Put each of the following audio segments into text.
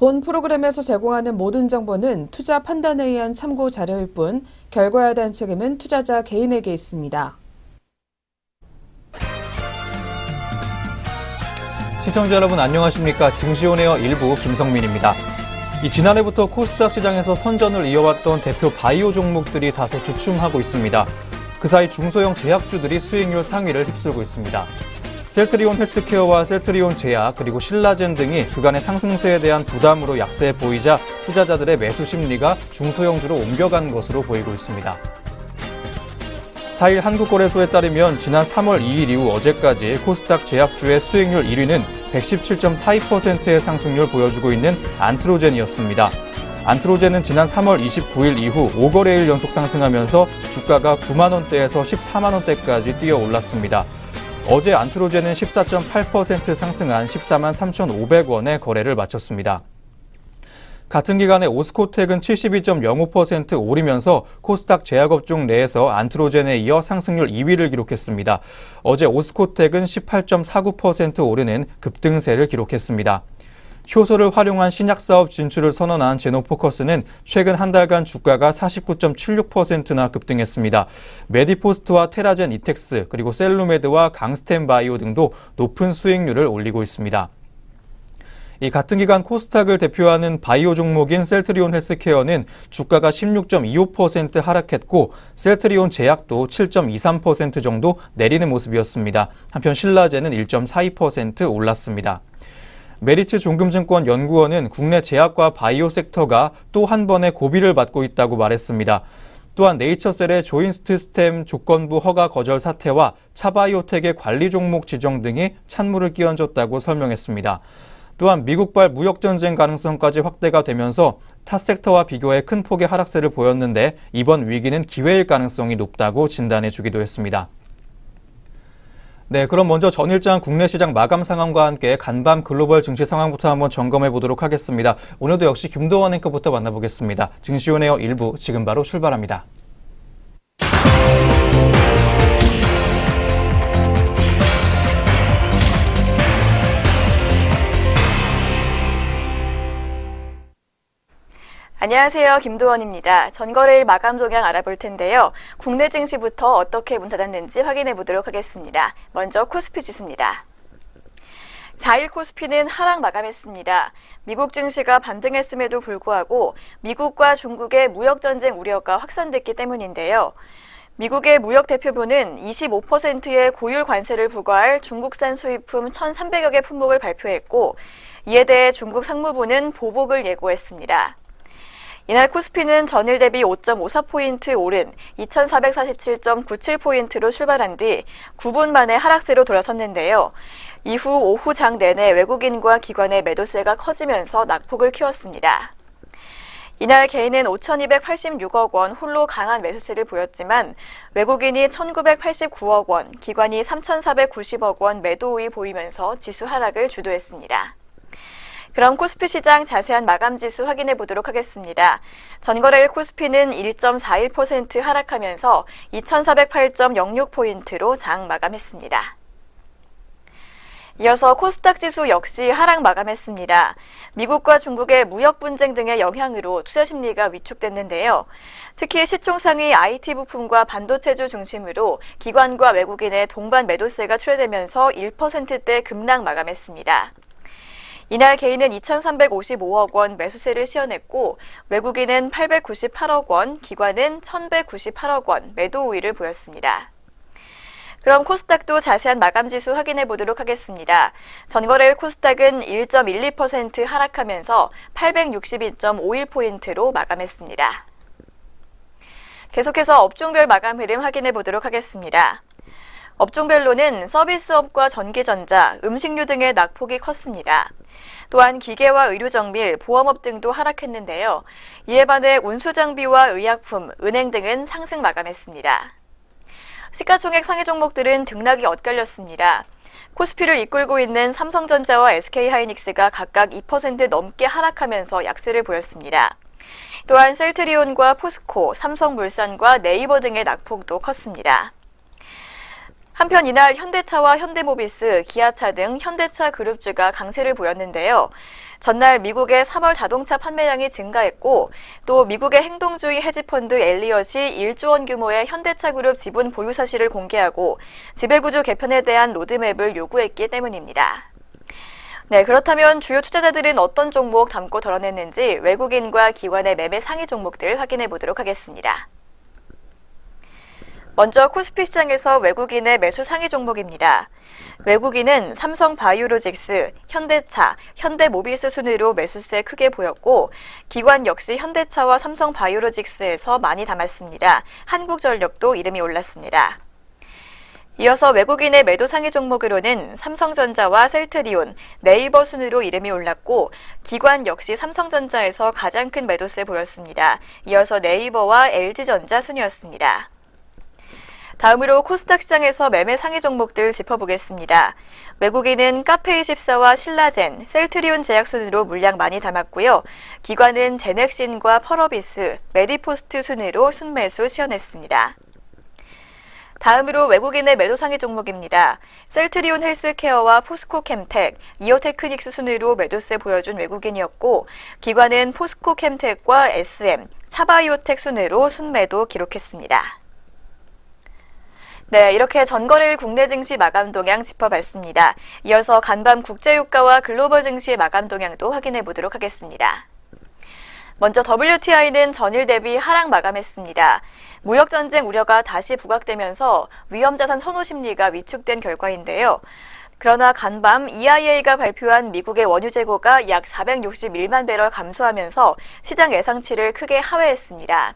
본 프로그램에서 제공하는 모든 정보는 투자 판단에 의한 참고 자료일 뿐 결과에 대한 책임은 투자자 개인에게 있습니다. 시청자 여러분 안녕하십니까? 증시온에어 1부 김성민입니다. 지난해부터 코스닥 시장에서 선전을 이어왔던 대표 바이오 종목들이 다소 주춤하고 있습니다. 그 사이 중소형 제약주들이 수익률 상위를 휩쓸고 있습니다. 셀트리온 헬스케어와 셀트리온 제약 그리고 신라젠 등이 그간의 상승세에 대한 부담으로 약세에 보이자 투자자들의 매수 심리가 중소형주로 옮겨간 것으로 보이고 있습니다. 4일 한국거래소에 따르면 지난 3월 2일 이후 어제까지 코스닥 제약주의 수익률 1위는 117.42%의 상승률 보여주고 있는 안트로젠이었습니다. 안트로젠은 지난 3월 29일 이후 5거래일 연속 상승하면서 주가가 9만 원대에서 14만 원대까지 뛰어 올랐습니다. 어제 안트로젠은 14.8% 상승한 14만 3,500원에 거래를 마쳤습니다. 같은 기간에 오스코텍은 72.05% 오르면서 코스닥 제약업종 내에서 안트로젠에 이어 상승률 2위를 기록했습니다. 어제 오스코텍은 18.49% 오르는 급등세를 기록했습니다. 효소를 활용한 신약사업 진출을 선언한 제노포커스는 최근 한 달간 주가가 49.76%나 급등했습니다. 메디포스트와 테라젠 이텍스 그리고 셀루메드와 강스텐바이오 등도 높은 수익률을 올리고 있습니다. 같은 기간 코스닥을 대표하는 바이오 종목인 셀트리온 헬스케어는 주가가 16.25% 하락했고 셀트리온 제약도 7.23% 정도 내리는 모습이었습니다. 한편 신라젠은 1.42% 올랐습니다. 메리츠 종금증권 연구원은 국내 제약과 바이오 섹터가 또 한 번의 고비를 맞고 있다고 말했습니다. 또한 네이처셀의 조인스트 스템 조건부 허가 거절 사태와 차바이오텍의 관리 종목 지정 등이 찬물을 끼얹었다고 설명했습니다. 또한 미국발 무역전쟁 가능성까지 확대가 되면서 타 섹터와 비교해 큰 폭의 하락세를 보였는데 이번 위기는 기회일 가능성이 높다고 진단해 주기도 했습니다. 네, 그럼 먼저 전일장 국내 시장 마감 상황과 함께 간밤 글로벌 증시 상황부터 한번 점검해 보도록 하겠습니다. 오늘도 역시 김도원 앵커부터 만나보겠습니다. 증시온에어 1부 지금 바로 출발합니다. 안녕하세요. 김도원입니다. 전거래일 마감 동향 알아볼 텐데요. 국내 증시부터 어떻게 문 닫았는지 확인해 보도록 하겠습니다. 먼저 코스피 지수입니다. 4일 코스피는 하락 마감했습니다. 미국 증시가 반등했음에도 불구하고 미국과 중국의 무역전쟁 우려가 확산됐기 때문인데요. 미국의 무역대표부는 25%의 고율 관세를 부과할 중국산 수입품 1,300여 개 품목을 발표했고 이에 대해 중국 상무부는 보복을 예고했습니다. 이날 코스피는 전일 대비 5.54포인트 오른 2447.97포인트로 출발한 뒤 9분 만에 하락세로 돌아섰는데요. 이후 오후 장 내내 외국인과 기관의 매도세가 커지면서 낙폭을 키웠습니다. 이날 개인은 5,286억 원 홀로 강한 매수세를 보였지만 외국인이 1,989억 원, 기관이 3,490억 원 매도 우위 보이면서 지수 하락을 주도했습니다. 그럼 코스피 시장 자세한 마감 지수 확인해 보도록 하겠습니다. 전거래일 코스피는 1.41% 하락하면서 2,408.06포인트로 장 마감했습니다. 이어서 코스닥 지수 역시 하락 마감했습니다. 미국과 중국의 무역 분쟁 등의 영향으로 투자 심리가 위축됐는데요. 특히 시총상위 IT 부품과 반도체주 중심으로 기관과 외국인의 동반 매도세가 출회되면서 1%대 급락 마감했습니다. 이날 개인은 2,355억 원 매수세를 시현했고 외국인은 898억 원, 기관은 1,198억 원 매도 우위를 보였습니다. 그럼 코스닥도 자세한 마감 지수 확인해 보도록 하겠습니다. 전거래일 코스닥은 1.12% 하락하면서 862.51포인트로 마감했습니다. 계속해서 업종별 마감 흐름 확인해 보도록 하겠습니다. 업종별로는 서비스업과 전기전자, 음식료 등의 낙폭이 컸습니다. 또한 기계와 의료정밀, 보험업 등도 하락했는데요. 이에 반해 운수장비와 의약품, 은행 등은 상승 마감했습니다. 시가총액 상위 종목들은 등락이 엇갈렸습니다. 코스피를 이끌고 있는 삼성전자와 SK하이닉스가 각각 2% 넘게 하락하면서 약세를 보였습니다. 또한 셀트리온과 포스코, 삼성물산과 네이버 등의 낙폭도 컸습니다. 한편 이날 현대차와 현대모비스, 기아차 등 현대차 그룹주가 강세를 보였는데요. 전날 미국의 3월 자동차 판매량이 증가했고 또 미국의 행동주의 헤지펀드 엘리엇이 1조 원 규모의 현대차 그룹 지분 보유 사실을 공개하고 지배구조 개편에 대한 로드맵을 요구했기 때문입니다. 네, 그렇다면 주요 투자자들은 어떤 종목 담고 덜어냈는지 외국인과 기관의 매매 상위 종목들 확인해 보도록 하겠습니다. 먼저 코스피 시장에서 외국인의 매수 상위 종목입니다. 외국인은 삼성바이오로직스, 현대차, 현대모비스 순으로 매수세 크게 보였고 기관 역시 현대차와 삼성바이오로직스에서 많이 담았습니다. 한국전력도 이름이 올랐습니다. 이어서 외국인의 매도 상위 종목으로는 삼성전자와 셀트리온, 네이버 순으로 이름이 올랐고 기관 역시 삼성전자에서 가장 큰 매도세 보였습니다. 이어서 네이버와 LG전자 순이었습니다. 다음으로 코스닥 시장에서 매매 상위 종목들 짚어보겠습니다. 외국인은 카페24와 신라젠, 셀트리온 제약 순으로 물량 많이 담았고요. 기관은 제넥신과 펄어비스, 메디포스트 순으로 순매수 시연했습니다. 다음으로 외국인의 매도 상위 종목입니다. 셀트리온 헬스케어와 포스코캠텍, 이오테크닉스 순으로 매도세 보여준 외국인이었고 기관은 포스코캠텍과 SM, 차바이오텍 순으로 순매도 기록했습니다. 네, 이렇게 전거래일 국내 증시 마감 동향 짚어봤습니다. 이어서 간밤 국제유가와 글로벌 증시의 마감 동향도 확인해 보도록 하겠습니다. 먼저 WTI는 전일 대비 하락 마감했습니다. 무역전쟁 우려가 다시 부각되면서 위험자산 선호 심리가 위축된 결과인데요. 그러나 간밤 EIA가 발표한 미국의 원유 재고가 약 461만 배럴 감소하면서 시장 예상치를 크게 하회했습니다.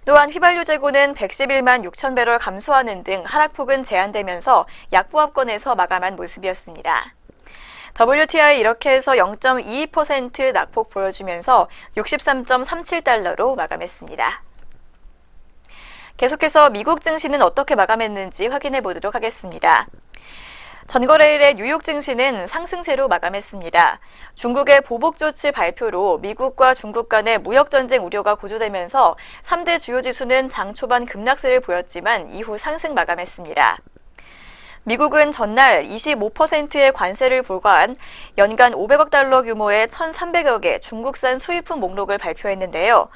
또한 휘발유 재고는 111만 6천 배럴 감소하는 등 하락폭은 제한되면서 약보합권에서 마감한 모습이었습니다. WTI 이렇게 해서 0.22% 낙폭 보여주면서 63.37달러로 마감했습니다. 계속해서 미국 증시는 어떻게 마감했는지 확인해 보도록 하겠습니다. 전거래일의 뉴욕 증시는 상승세로 마감했습니다. 중국의 보복 조치 발표로 미국과 중국 간의 무역전쟁 우려가 고조되면서 3대 주요 지수는 장 초반 급락세를 보였지만 이후 상승 마감했습니다. 미국은 전날 25%의 관세를 불과한 연간 500억 달러 규모의 1,300여 개 중국산 수입품 목록을 발표했는데요.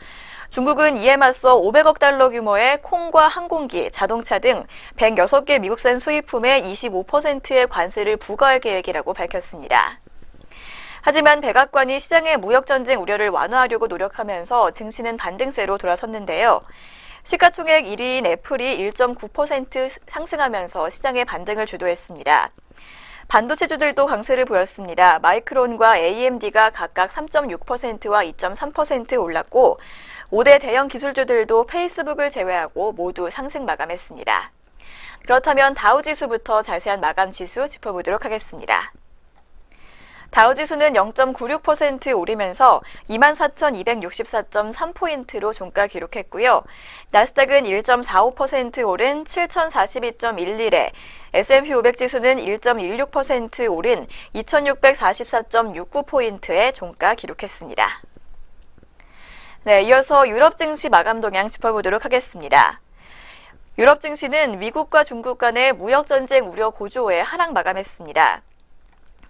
중국은 이에 맞서 500억 달러 규모의 콩과 항공기, 자동차 등 106개 미국산 수입품에 25%의 관세를 부과할 계획이라고 밝혔습니다. 하지만 백악관이 시장의 무역전쟁 우려를 완화하려고 노력하면서 증시는 반등세로 돌아섰는데요. 시가총액 1위인 애플이 1.9% 상승하면서 시장의 반등을 주도했습니다. 반도체주들도 강세를 보였습니다. 마이크론과 AMD가 각각 3.6%와 2.3% 올랐고 5대 대형 기술주들도 페이스북을 제외하고 모두 상승 마감했습니다. 그렇다면 다우지수부터 자세한 마감 지수 짚어보도록 하겠습니다. 다우지수는 0.96% 오르면서 24,264.3포인트로 종가 기록했고요. 나스닥은 1.45% 오른 7,042.11에, S&P 500 지수는 1.16% 오른 2,644.69포인트에 종가 기록했습니다. 네, 이어서 유럽 증시 마감 동향 짚어보도록 하겠습니다. 유럽 증시는 미국과 중국 간의 무역전쟁 우려 고조에 하락 마감했습니다.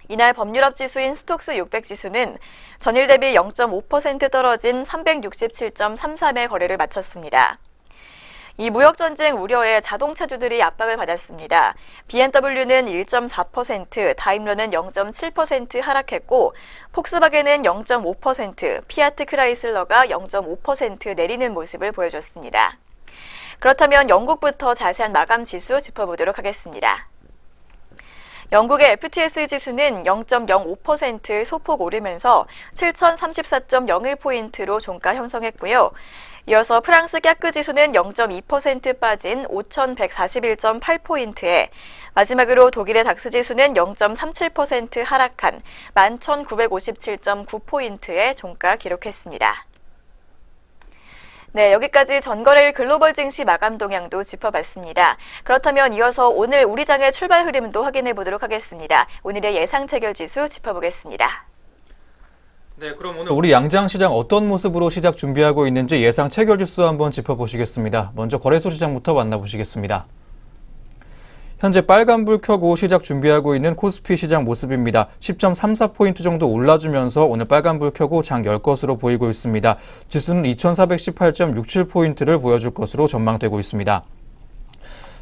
이날 범유럽 지수인 스톡스 600 지수는 전일 대비 0.5% 떨어진 367.33의 거래를 마쳤습니다. 이 무역전쟁 우려에 자동차주들이 압박을 받았습니다. BMW는 1.4%, 다임러는 0.7% 하락했고 폭스바겐은 0.5%, 피아트 크라이슬러가 0.5% 내리는 모습을 보여줬습니다. 그렇다면 영국부터 자세한 마감 지수 짚어보도록 하겠습니다. 영국의 FTSE 지수는 0.05% 소폭 오르면서 7,034.01포인트로 종가 형성했고요. 이어서 프랑스 깍그 지수는 0.2% 빠진 5,141.8포인트에 마지막으로 독일의 닥스 지수는 0.37% 하락한 11,957.9포인트에 종가 기록했습니다. 네, 여기까지 전거래일 글로벌 증시 마감 동향도 짚어봤습니다. 그렇다면 이어서 오늘 우리 장의 출발 흐름도 확인해 보도록 하겠습니다. 오늘의 예상 체결 지수 짚어보겠습니다. 네, 그럼 오늘 우리 양장시장 어떤 모습으로 시작 준비하고 있는지 예상 체결지수 한번 짚어보시겠습니다. 먼저 거래소 시장부터 만나보시겠습니다. 현재 빨간불 켜고 시작 준비하고 있는 코스피 시장 모습입니다. 10.34포인트 정도 올라주면서 오늘 빨간불 켜고 장 열 것으로 보이고 있습니다. 지수는 2418.67포인트를 보여줄 것으로 전망되고 있습니다.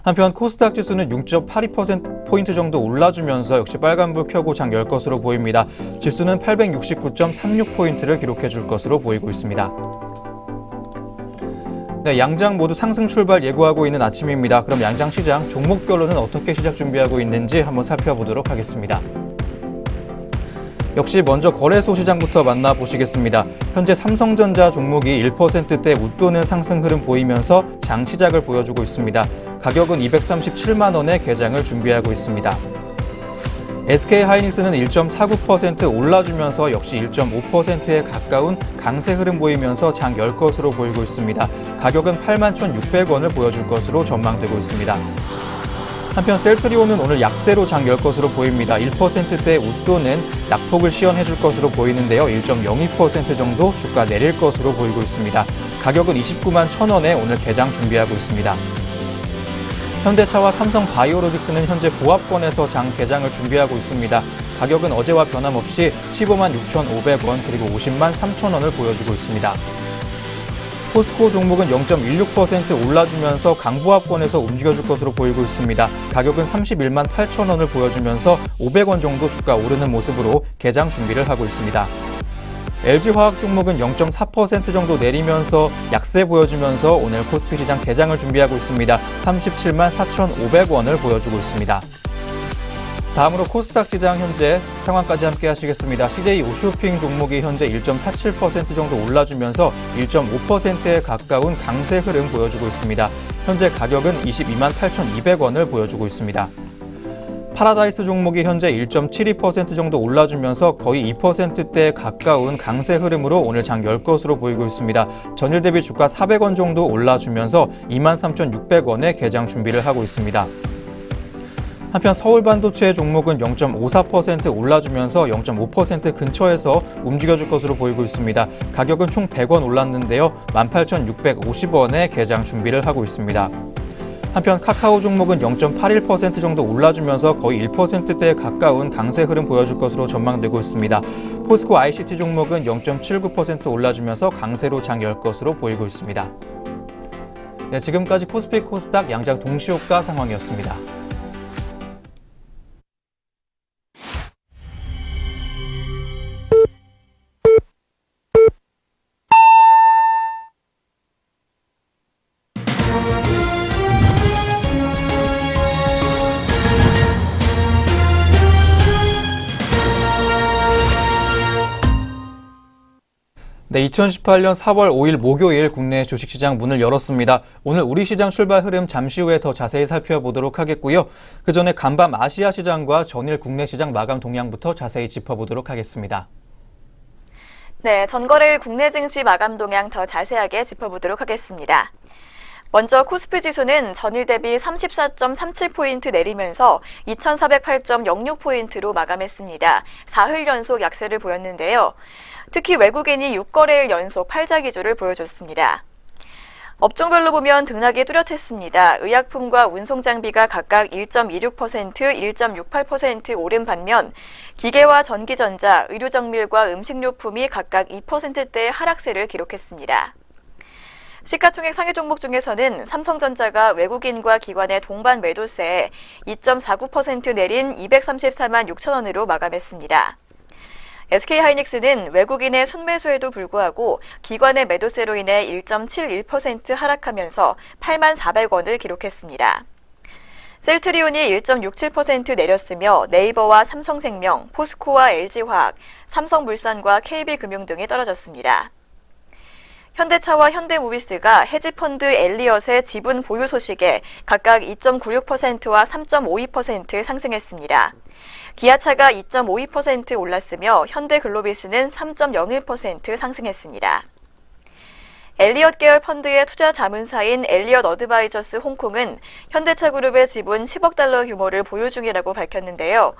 한편 코스닥 지수는 6.82%포인트 정도 올라주면서 역시 빨간불 켜고 장 열 것으로 보입니다. 지수는 869.36포인트를 기록해 줄 것으로 보이고 있습니다. 네, 양장 모두 상승 출발 예고하고 있는 아침입니다. 그럼 양장시장 종목별로는 어떻게 시작 준비하고 있는지 한번 살펴보도록 하겠습니다. 역시 먼저 거래소 시장부터 만나보시겠습니다. 현재 삼성전자 종목이 1%대 웃도는 상승 흐름 보이면서 장 시작을 보여주고 있습니다. 가격은 237만 원에 개장을 준비하고 있습니다. SK하이닉스는 1.49% 올라주면서 역시 1.5%에 가까운 강세 흐름 보이면서 장 열 것으로 보이고 있습니다. 가격은 81,600원을 보여줄 것으로 전망되고 있습니다. 한편 셀트리온은 오늘 약세로 장 열 것으로 보입니다. 1%대 웃도는 낙폭을 시연해줄 것으로 보이는데요. 1.02% 정도 주가 내릴 것으로 보이고 있습니다. 가격은 29만 1,000원에 오늘 개장 준비하고 있습니다. 현대차와 삼성바이오로직스는 현재 보합권에서 장 개장을 준비하고 있습니다. 가격은 어제와 변함없이 15만 6,500원 그리고 50만 3,000원을 보여주고 있습니다. 포스코 종목은 0.16% 올라주면서 강보합권에서 움직여줄 것으로 보이고 있습니다. 가격은 31만 8,000원을 보여주면서 500원 정도 주가 오르는 모습으로 개장 준비를 하고 있습니다. LG화학 종목은 0.4% 정도 내리면서 약세 보여주면서 오늘 코스피 시장 개장을 준비하고 있습니다. 37만 4,500원을 보여주고 있습니다. 다음으로 코스닥 시장 현재 상황까지 함께 하시겠습니다. CJ 오쇼핑 종목이 현재 1.47% 정도 올라주면서 1.5%에 가까운 강세 흐름 보여주고 있습니다. 현재 가격은 22만 8,200원을 보여주고 있습니다. 파라다이스 종목이 현재 1.72% 정도 올라주면서 거의 2%대에 가까운 강세 흐름으로 오늘 장 열 것으로 보이고 있습니다. 전일 대비 주가 400원 정도 올라주면서 23,600원에 개장 준비를 하고 있습니다. 한편 서울반도체 종목은 0.54% 올라주면서 0.5% 근처에서 움직여줄 것으로 보이고 있습니다. 가격은 총 100원 올랐는데요. 18,650원에 개장 준비를 하고 있습니다. 한편 카카오 종목은 0.81% 정도 올라주면서 거의 1%대에 가까운 강세 흐름 보여줄 것으로 전망되고 있습니다. 포스코 ICT 종목은 0.79% 올라주면서 강세로 장 열 것으로 보이고 있습니다. 네, 지금까지 코스피 코스닥 양장 동시효과 상황이었습니다. 네, 2018년 4월 5일 목요일 국내 주식시장 문을 열었습니다. 오늘 우리 시장 출발 흐름 잠시 후에 더 자세히 살펴보도록 하겠고요. 그 전에 간밤 아시아 시장과 전일 국내 시장 마감 동향부터 자세히 짚어보도록 하겠습니다. 네, 전거래일 국내 증시 마감 동향 더 자세하게 짚어보도록 하겠습니다. 먼저 코스피 지수는 전일 대비 34.37포인트 내리면서 2408.06포인트로 마감했습니다. 사흘 연속 약세를 보였는데요. 특히 외국인이 6거래일 연속 팔자 기조를 보여줬습니다. 업종별로 보면 등락이 뚜렷했습니다. 의약품과 운송장비가 각각 1.26%, 1.68% 오른 반면 기계와 전기전자, 의료정밀과 음식료품이 각각 2%대의 하락세를 기록했습니다. 시가총액 상위 종목 중에서는 삼성전자가 외국인과 기관의 동반 매도세에 2.49% 내린 234만 6천 원으로 마감했습니다. SK하이닉스는 외국인의 순매수에도 불구하고 기관의 매도세로 인해 1.71% 하락하면서 8만 400원을 기록했습니다. 셀트리온이 1.67% 내렸으며 네이버와 삼성생명, 포스코와 LG화학, 삼성물산과 KB금융 등이 떨어졌습니다. 현대차와 현대모비스가 헤지펀드 엘리엇의 지분 보유 소식에 각각 2.96%와 3.52% 상승했습니다. 기아차가 2.52% 올랐으며 현대글로비스는 3.01% 상승했습니다. 엘리엇 계열 펀드의 투자 자문사인 엘리엇 어드바이저스 홍콩은 현대차그룹의 지분 10억 달러 규모를 보유 중이라고 밝혔는데요.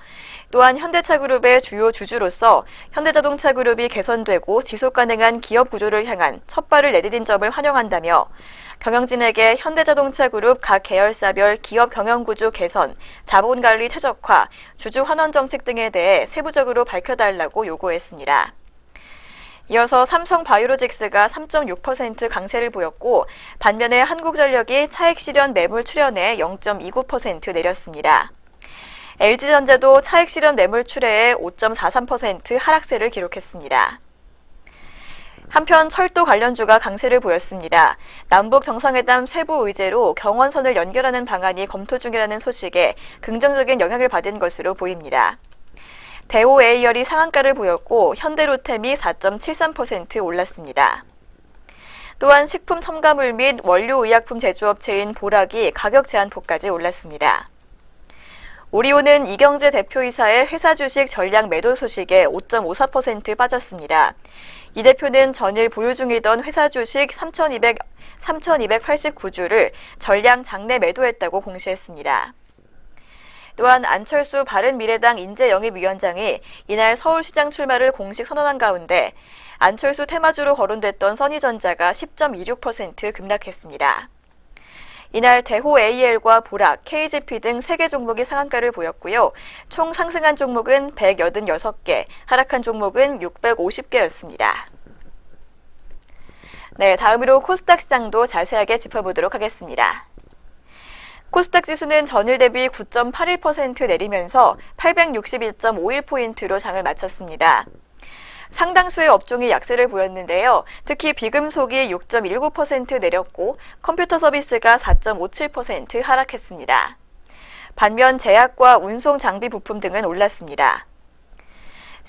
또한 현대차그룹의 주요 주주로서 현대자동차그룹이 개선되고 지속 가능한 기업 구조를 향한 첫 발을 내디딘 점을 환영한다며 경영진에게 현대자동차그룹 각 계열사별 기업 경영구조 개선, 자본관리 최적화, 주주 환원 정책 등에 대해 세부적으로 밝혀달라고 요구했습니다. 이어서 삼성바이오로직스가 3.6% 강세를 보였고 반면에 한국전력이 차익 실현 매물 출현에 0.29% 내렸습니다. LG전자도 차익 실현 매물 출회에 5.43% 하락세를 기록했습니다. 한편 철도 관련주가 강세를 보였습니다. 남북 정상회담 세부 의제로 경원선을 연결하는 방안이 검토 중이라는 소식에 긍정적인 영향을 받은 것으로 보입니다. 대우 에이얼이 상한가를 보였고 현대로템이 4.73% 올랐습니다. 또한 식품 첨가물 및 원료의약품 제조업체인 보락이 가격 제한폭까지 올랐습니다. 오리온은 이경재 대표이사의 회사 주식 전량 매도 소식에 5.54% 빠졌습니다. 이 대표는 전일 보유 중이던 회사 주식 3,289주를 전량 장내 매도했다고 공시했습니다. 또한 안철수 바른미래당 인재영입위원장이 이날 서울시장 출마를 공식 선언한 가운데 안철수 테마주로 거론됐던 써니전자가 10.26% 급락했습니다. 이날 대호 AL과 보락, KGP 등 3개 종목이 상한가를 보였고요. 총 상승한 종목은 186개, 하락한 종목은 650개였습니다. 네, 다음으로 코스닥 시장도 자세하게 짚어보도록 하겠습니다. 코스닥 지수는 전일 대비 9.81% 내리면서 861.51포인트로 장을 마쳤습니다. 상당수의 업종이 약세를 보였는데요. 특히 비금속이 6.19% 내렸고 컴퓨터 서비스가 4.57% 하락했습니다. 반면 제약과 운송 장비 부품 등은 올랐습니다.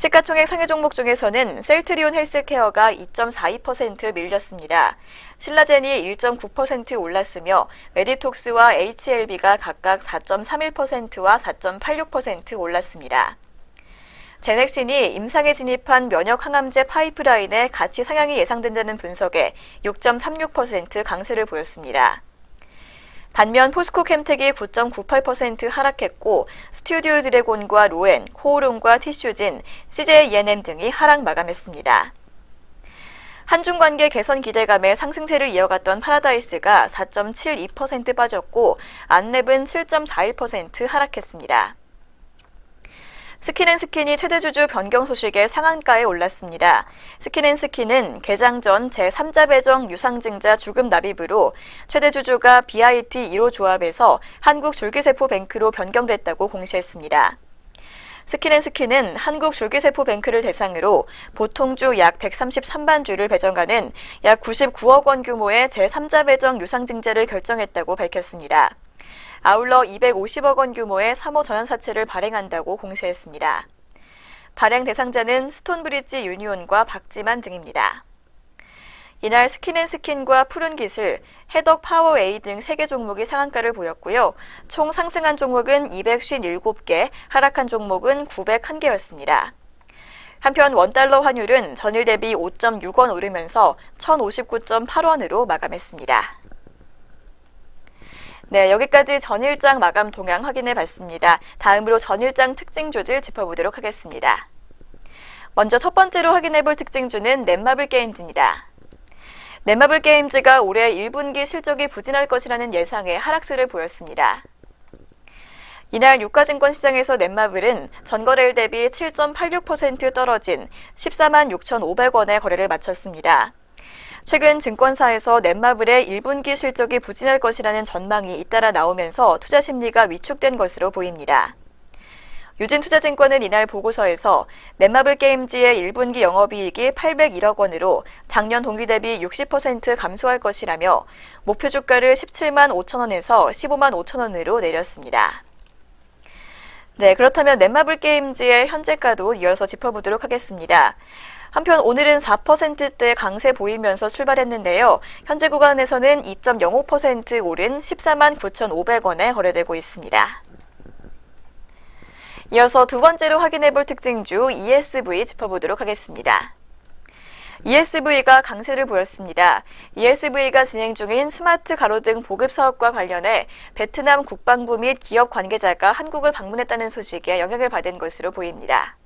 시가총액 상위 종목 중에서는 셀트리온 헬스케어가 2.42% 밀렸습니다. 신라젠이 1.9% 올랐으며 메디톡스와 HLB가 각각 4.31%와 4.86% 올랐습니다. 제넥신이 임상에 진입한 면역 항암제 파이프라인의 가치 상향이 예상된다는 분석에 6.36% 강세를 보였습니다. 반면 포스코 캠텍이 9.98% 하락했고 스튜디오 드래곤과 로엔, 코오롱과 티슈진, CJ E&M 등이 하락 마감했습니다. 한중 관계 개선 기대감에 상승세를 이어갔던 파라다이스가 4.72% 빠졌고 안랩은 7.41% 하락했습니다. 스킨앤스킨이 최대주주 변경 소식에 상한가에 올랐습니다. 스킨앤스킨은 개장 전 제3자 배정 유상증자 주금 납입으로 최대주주가 BIT 1호 조합에서 한국줄기세포뱅크로 변경됐다고 공시했습니다. 스킨앤스킨은 한국줄기세포뱅크를 대상으로 보통주 약 133만 주를 배정하는 약 99억 원 규모의 제3자 배정 유상증자를 결정했다고 밝혔습니다. 아울러 250억 원 규모의 3호 전환사채를 발행한다고 공시했습니다. 발행 대상자는 스톤브리지 유니온과 박지만 등입니다. 이날 스킨앤스킨과 푸른기술, 해덕 파워A 등 3개 종목이 상한가를 보였고요. 총 상승한 종목은 257개, 하락한 종목은 901개였습니다. 한편 원달러 환율은 전일 대비 5.6원 오르면서 1,059.8원으로 마감했습니다. 네, 여기까지 전일장 마감 동향 확인해 봤습니다. 다음으로 전일장 특징주들 짚어보도록 하겠습니다. 먼저 첫 번째로 확인해 볼 특징주는 넷마블 게임즈입니다. 넷마블 게임즈가 올해 1분기 실적이 부진할 것이라는 예상에 하락세를 보였습니다. 이날 유가증권 시장에서 넷마블은 전거래일 대비 7.86% 떨어진 14만 6,500원의 거래를 마쳤습니다. 최근 증권사에서 넷마블의 1분기 실적이 부진할 것이라는 전망이 잇따라 나오면서 투자 심리가 위축된 것으로 보입니다. 유진투자증권은 이날 보고서에서 넷마블 게임즈의 1분기 영업이익이 801억 원으로 작년 동기 대비 60% 감소할 것이라며 목표 주가를 17만 5천 원에서 15만 5천 원으로 내렸습니다. 네, 그렇다면 넷마블 게임즈의 현재가도 이어서 짚어보도록 하겠습니다. 한편 오늘은 4%대 강세 보이면서 출발했는데요. 현재 구간에서는 2.05% 오른 14만 9,500원에 거래되고 있습니다. 이어서 두 번째로 확인해 볼 특징주 ESV 짚어보도록 하겠습니다. ESV가 강세를 보였습니다. ESV가 진행 중인 스마트 가로등 보급 사업과 관련해 베트남 국방부 및 기업 관계자가 한국을 방문했다는 소식에 영향을 받은 것으로 보입니다.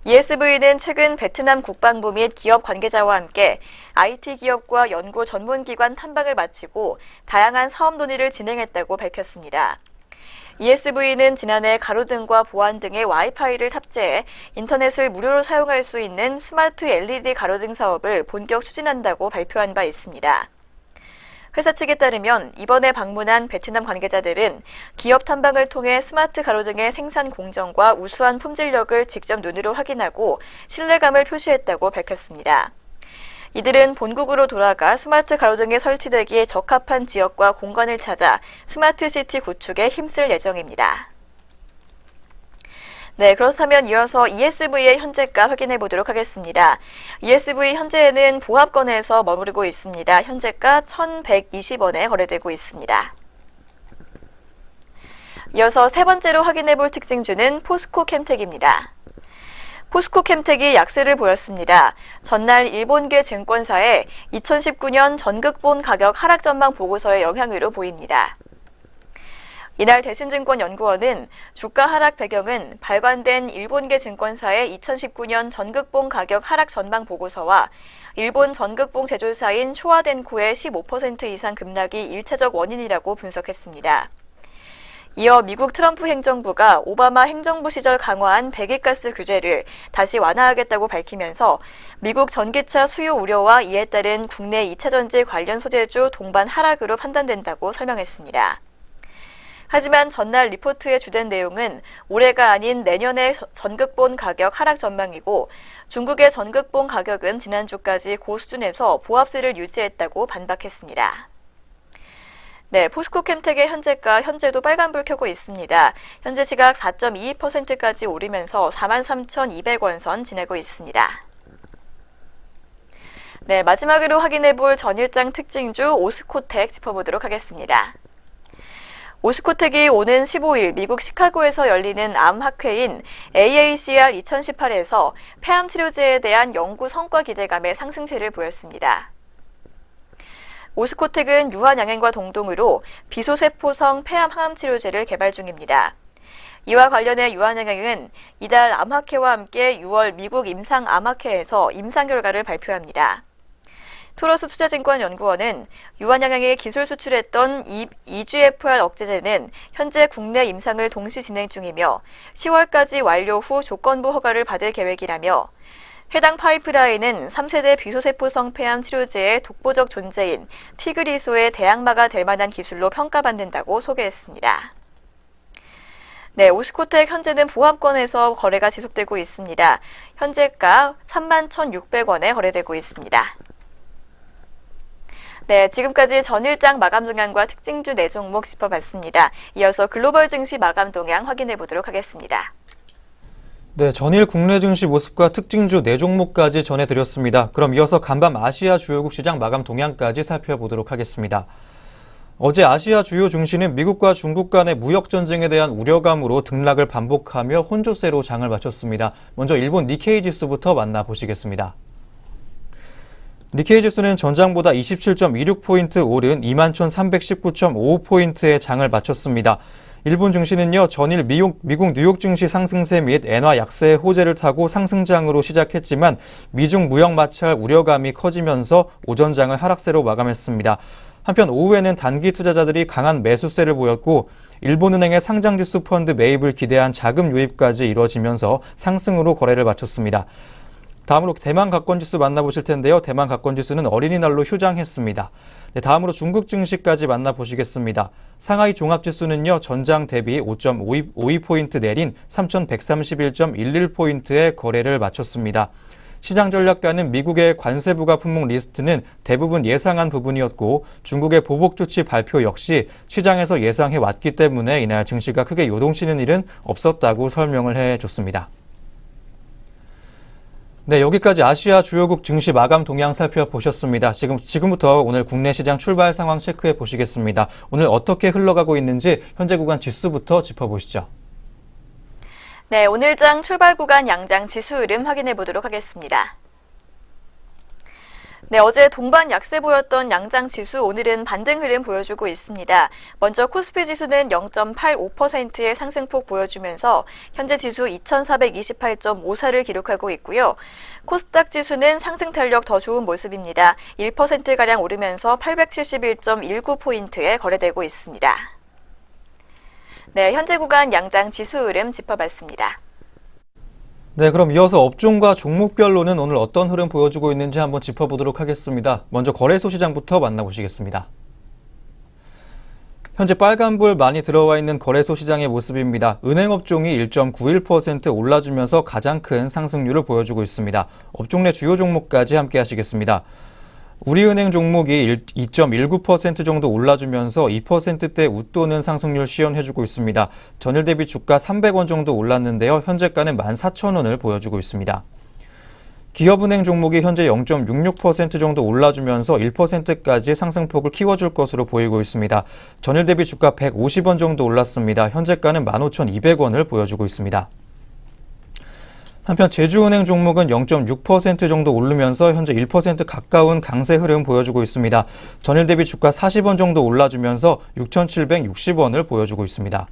ESV는 최근 베트남 국방부 및 기업 관계자와 함께 IT 기업과 연구 전문기관 탐방을 마치고 다양한 사업 논의를 진행했다고 밝혔습니다. ESV는 지난해 가로등과 보안 등의 와이파이를 탑재해 인터넷을 무료로 사용할 수 있는 스마트 LED 가로등 사업을 본격 추진한다고 발표한 바 있습니다. 회사 측에 따르면 이번에 방문한 베트남 관계자들은 기업 탐방을 통해 스마트 가로등의 생산 공정과 우수한 품질력을 직접 눈으로 확인하고 신뢰감을 표시했다고 밝혔습니다. 이들은 본국으로 돌아가 스마트 가로등이 설치되기에 적합한 지역과 공간을 찾아 스마트시티 구축에 힘쓸 예정입니다. 네, 그렇다면 이어서 ESV의 현재가 확인해 보도록 하겠습니다. ESV 현재는 보합권에서 머무르고 있습니다. 현재가 1,120원에 거래되고 있습니다. 이어서 세 번째로 확인해 볼 특징주는 포스코캠텍입니다. 포스코캠텍이 약세를 보였습니다. 전날 일본계 증권사의 2019년 전극본 가격 하락 전망 보고서의 영향으로 보입니다. 이날 대신증권연구원은 주가 하락 배경은 발간된 일본계 증권사의 2019년 전극본 가격 하락 전망 보고서와 일본 전극본 제조사인 쇼와덴코의 15% 이상 급락이 일차적 원인이라고 분석했습니다. 이어 미국 트럼프 행정부가 오바마 행정부 시절 강화한 배기가스 규제를 다시 완화하겠다고 밝히면서 미국 전기차 수요 우려와 이에 따른 국내 2차 전지 관련 소재주 동반 하락으로 판단된다고 설명했습니다. 하지만 전날 리포트의 주된 내용은 올해가 아닌 내년의 전극본 가격 하락 전망이고 중국의 전극본 가격은 지난주까지 고수준에서 보합세를 유지했다고 반박했습니다. 네, 포스코캠텍의 현재가 현재도 빨간불 켜고 있습니다. 현재 시각 4.22%까지 오르면서 43,200원 선 지나고 있습니다. 네, 마지막으로 확인해볼 전일장 특징주 오스코텍 짚어보도록 하겠습니다. 오스코텍이 오는 15일 미국 시카고에서 열리는 암학회인 AACR 2018에서 폐암 치료제에 대한 연구 성과 기대감에 상승세를 보였습니다. 오스코텍은 유한양행과 동동으로 비소세포성 폐암 항암 치료제를 개발 중입니다. 이와 관련해 유한양행은 이달 암학회와 함께 6월 미국 임상암학회에서 임상 결과를 발표합니다. 토러스 투자증권연구원은 유한양행이 기술 수출했던 EGFR 억제제는 현재 국내 임상을 동시 진행 중이며 10월까지 완료 후 조건부 허가를 받을 계획이라며 해당 파이프라인은 3세대 비소세포성 폐암 치료제의 독보적 존재인 티그리소의 대항마가 될 만한 기술로 평가받는다고 소개했습니다. 네, 오스코텍 현재는 보합권에서 거래가 지속되고 있습니다. 현재가 31,600원에 거래되고 있습니다. 네, 지금까지 전일장 마감 동향과 특징주 4종목 짚어봤습니다. 이어서 글로벌 증시 마감 동향 확인해 보도록 하겠습니다. 네, 전일 국내 증시 모습과 특징주 4종목까지 전해드렸습니다. 그럼 이어서 간밤 아시아 주요국 시장 마감 동향까지 살펴보도록 하겠습니다. 어제 아시아 주요 증시는 미국과 중국 간의 무역 전쟁에 대한 우려감으로 등락을 반복하며 혼조세로 장을 마쳤습니다. 먼저 일본 니케이 지수부터 만나보시겠습니다. 니케이 지수는 전장보다 27.26포인트 오른 21,319.55포인트의 장을 마쳤습니다. 일본 증시는요, 전일 미국 뉴욕 증시 상승세 및 엔화 약세의 호재를 타고 상승장으로 시작했지만 미중 무역 마찰 우려감이 커지면서 오전장을 하락세로 마감했습니다. 한편 오후에는 단기 투자자들이 강한 매수세를 보였고 일본은행의 상장지수 펀드 매입을 기대한 자금 유입까지 이뤄지면서 상승으로 거래를 마쳤습니다. 다음으로 대만 가권지수 만나보실 텐데요. 대만 가권지수는 어린이날로 휴장했습니다. 네, 다음으로 중국 증시까지 만나보시겠습니다. 상하이 종합지수는요, 전장 대비 5.52포인트 내린 3,131.11포인트의 거래를 마쳤습니다. 시장 전략가는 미국의 관세부가 품목 리스트는 대부분 예상한 부분이었고 중국의 보복 조치 발표 역시 시장에서 예상해 왔기 때문에 이날 증시가 크게 요동치는 일은 없었다고 설명을 해줬습니다. 네, 여기까지 아시아 주요국 증시 마감 동향 살펴보셨습니다. 지금부터 오늘 국내 시장 출발 상황 체크해 보시겠습니다. 오늘 어떻게 흘러가고 있는지 현재 구간 지수부터 짚어보시죠. 네, 오늘장 출발 구간 양장 지수 흐름 확인해 보도록 하겠습니다. 네, 어제 동반 약세 보였던 양장 지수 오늘은 반등 흐름 보여주고 있습니다. 먼저 코스피 지수는 0.85%의 상승폭 보여주면서 현재 지수 2428.54를 기록하고 있고요. 코스닥 지수는 상승 탄력 더 좋은 모습입니다. 1%가량 오르면서 871.19포인트에 거래되고 있습니다. 네, 현재 구간 양장 지수 흐름 짚어봤습니다. 네, 그럼 이어서 업종과 종목별로는 오늘 어떤 흐름 보여주고 있는지 한번 짚어보도록 하겠습니다. 먼저 거래소 시장부터 만나보시겠습니다. 현재 빨간불 많이 들어와 있는 거래소 시장의 모습입니다. 은행 업종이 1.91% 올라주면서 가장 큰 상승률을 보여주고 있습니다. 업종 내 주요 종목까지 함께 하시겠습니다. 우리은행 종목이 2.19% 정도 올라주면서 2%대 웃도는 상승률 시현해주고 있습니다. 전일 대비 주가 300원 정도 올랐는데요. 현재가는 14,000원을 보여주고 있습니다. 기업은행 종목이 현재 0.66% 정도 올라주면서 1%까지 상승폭을 키워줄 것으로 보이고 있습니다. 전일 대비 주가 150원 정도 올랐습니다. 현재가는 15,200원을 보여주고 있습니다. 한편 제주은행 종목은 0.6% 정도 오르면서 현재 1% 가까운 강세 흐름 보여주고 있습니다. 전일 대비 주가 40원 정도 올라주면서 6,760원을 보여주고 있습니다.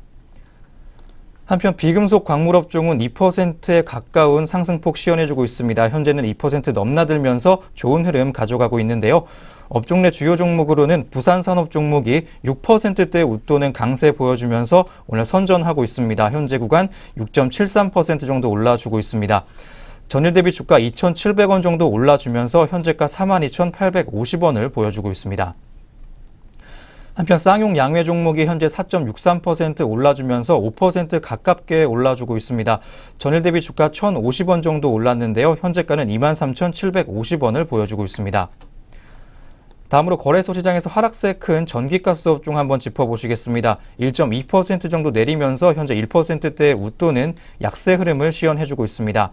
한편 비금속 광물업종은 2%에 가까운 상승폭 시현해주고 있습니다. 현재는 2% 넘나들면서 좋은 흐름 가져가고 있는데요. 업종 내 주요 종목으로는 부산산업 종목이 6%대 웃도는 강세 보여주면서 오늘 선전하고 있습니다. 현재 구간 6.73% 정도 올라주고 있습니다. 전일 대비 주가 2,700원 정도 올라주면서 현재가 42,850원을 보여주고 있습니다. 한편 쌍용 양회 종목이 현재 4.63% 올라주면서 5% 가깝게 올라주고 있습니다. 전일 대비 주가 1,050원 정도 올랐는데요. 현재가는 23,750원을 보여주고 있습니다. 다음으로 거래소 시장에서 하락세 큰 전기가스 업종 한번 짚어보시겠습니다. 1.2% 정도 내리면서 현재 1%대의 웃도는 약세 흐름을 시현해주고 있습니다.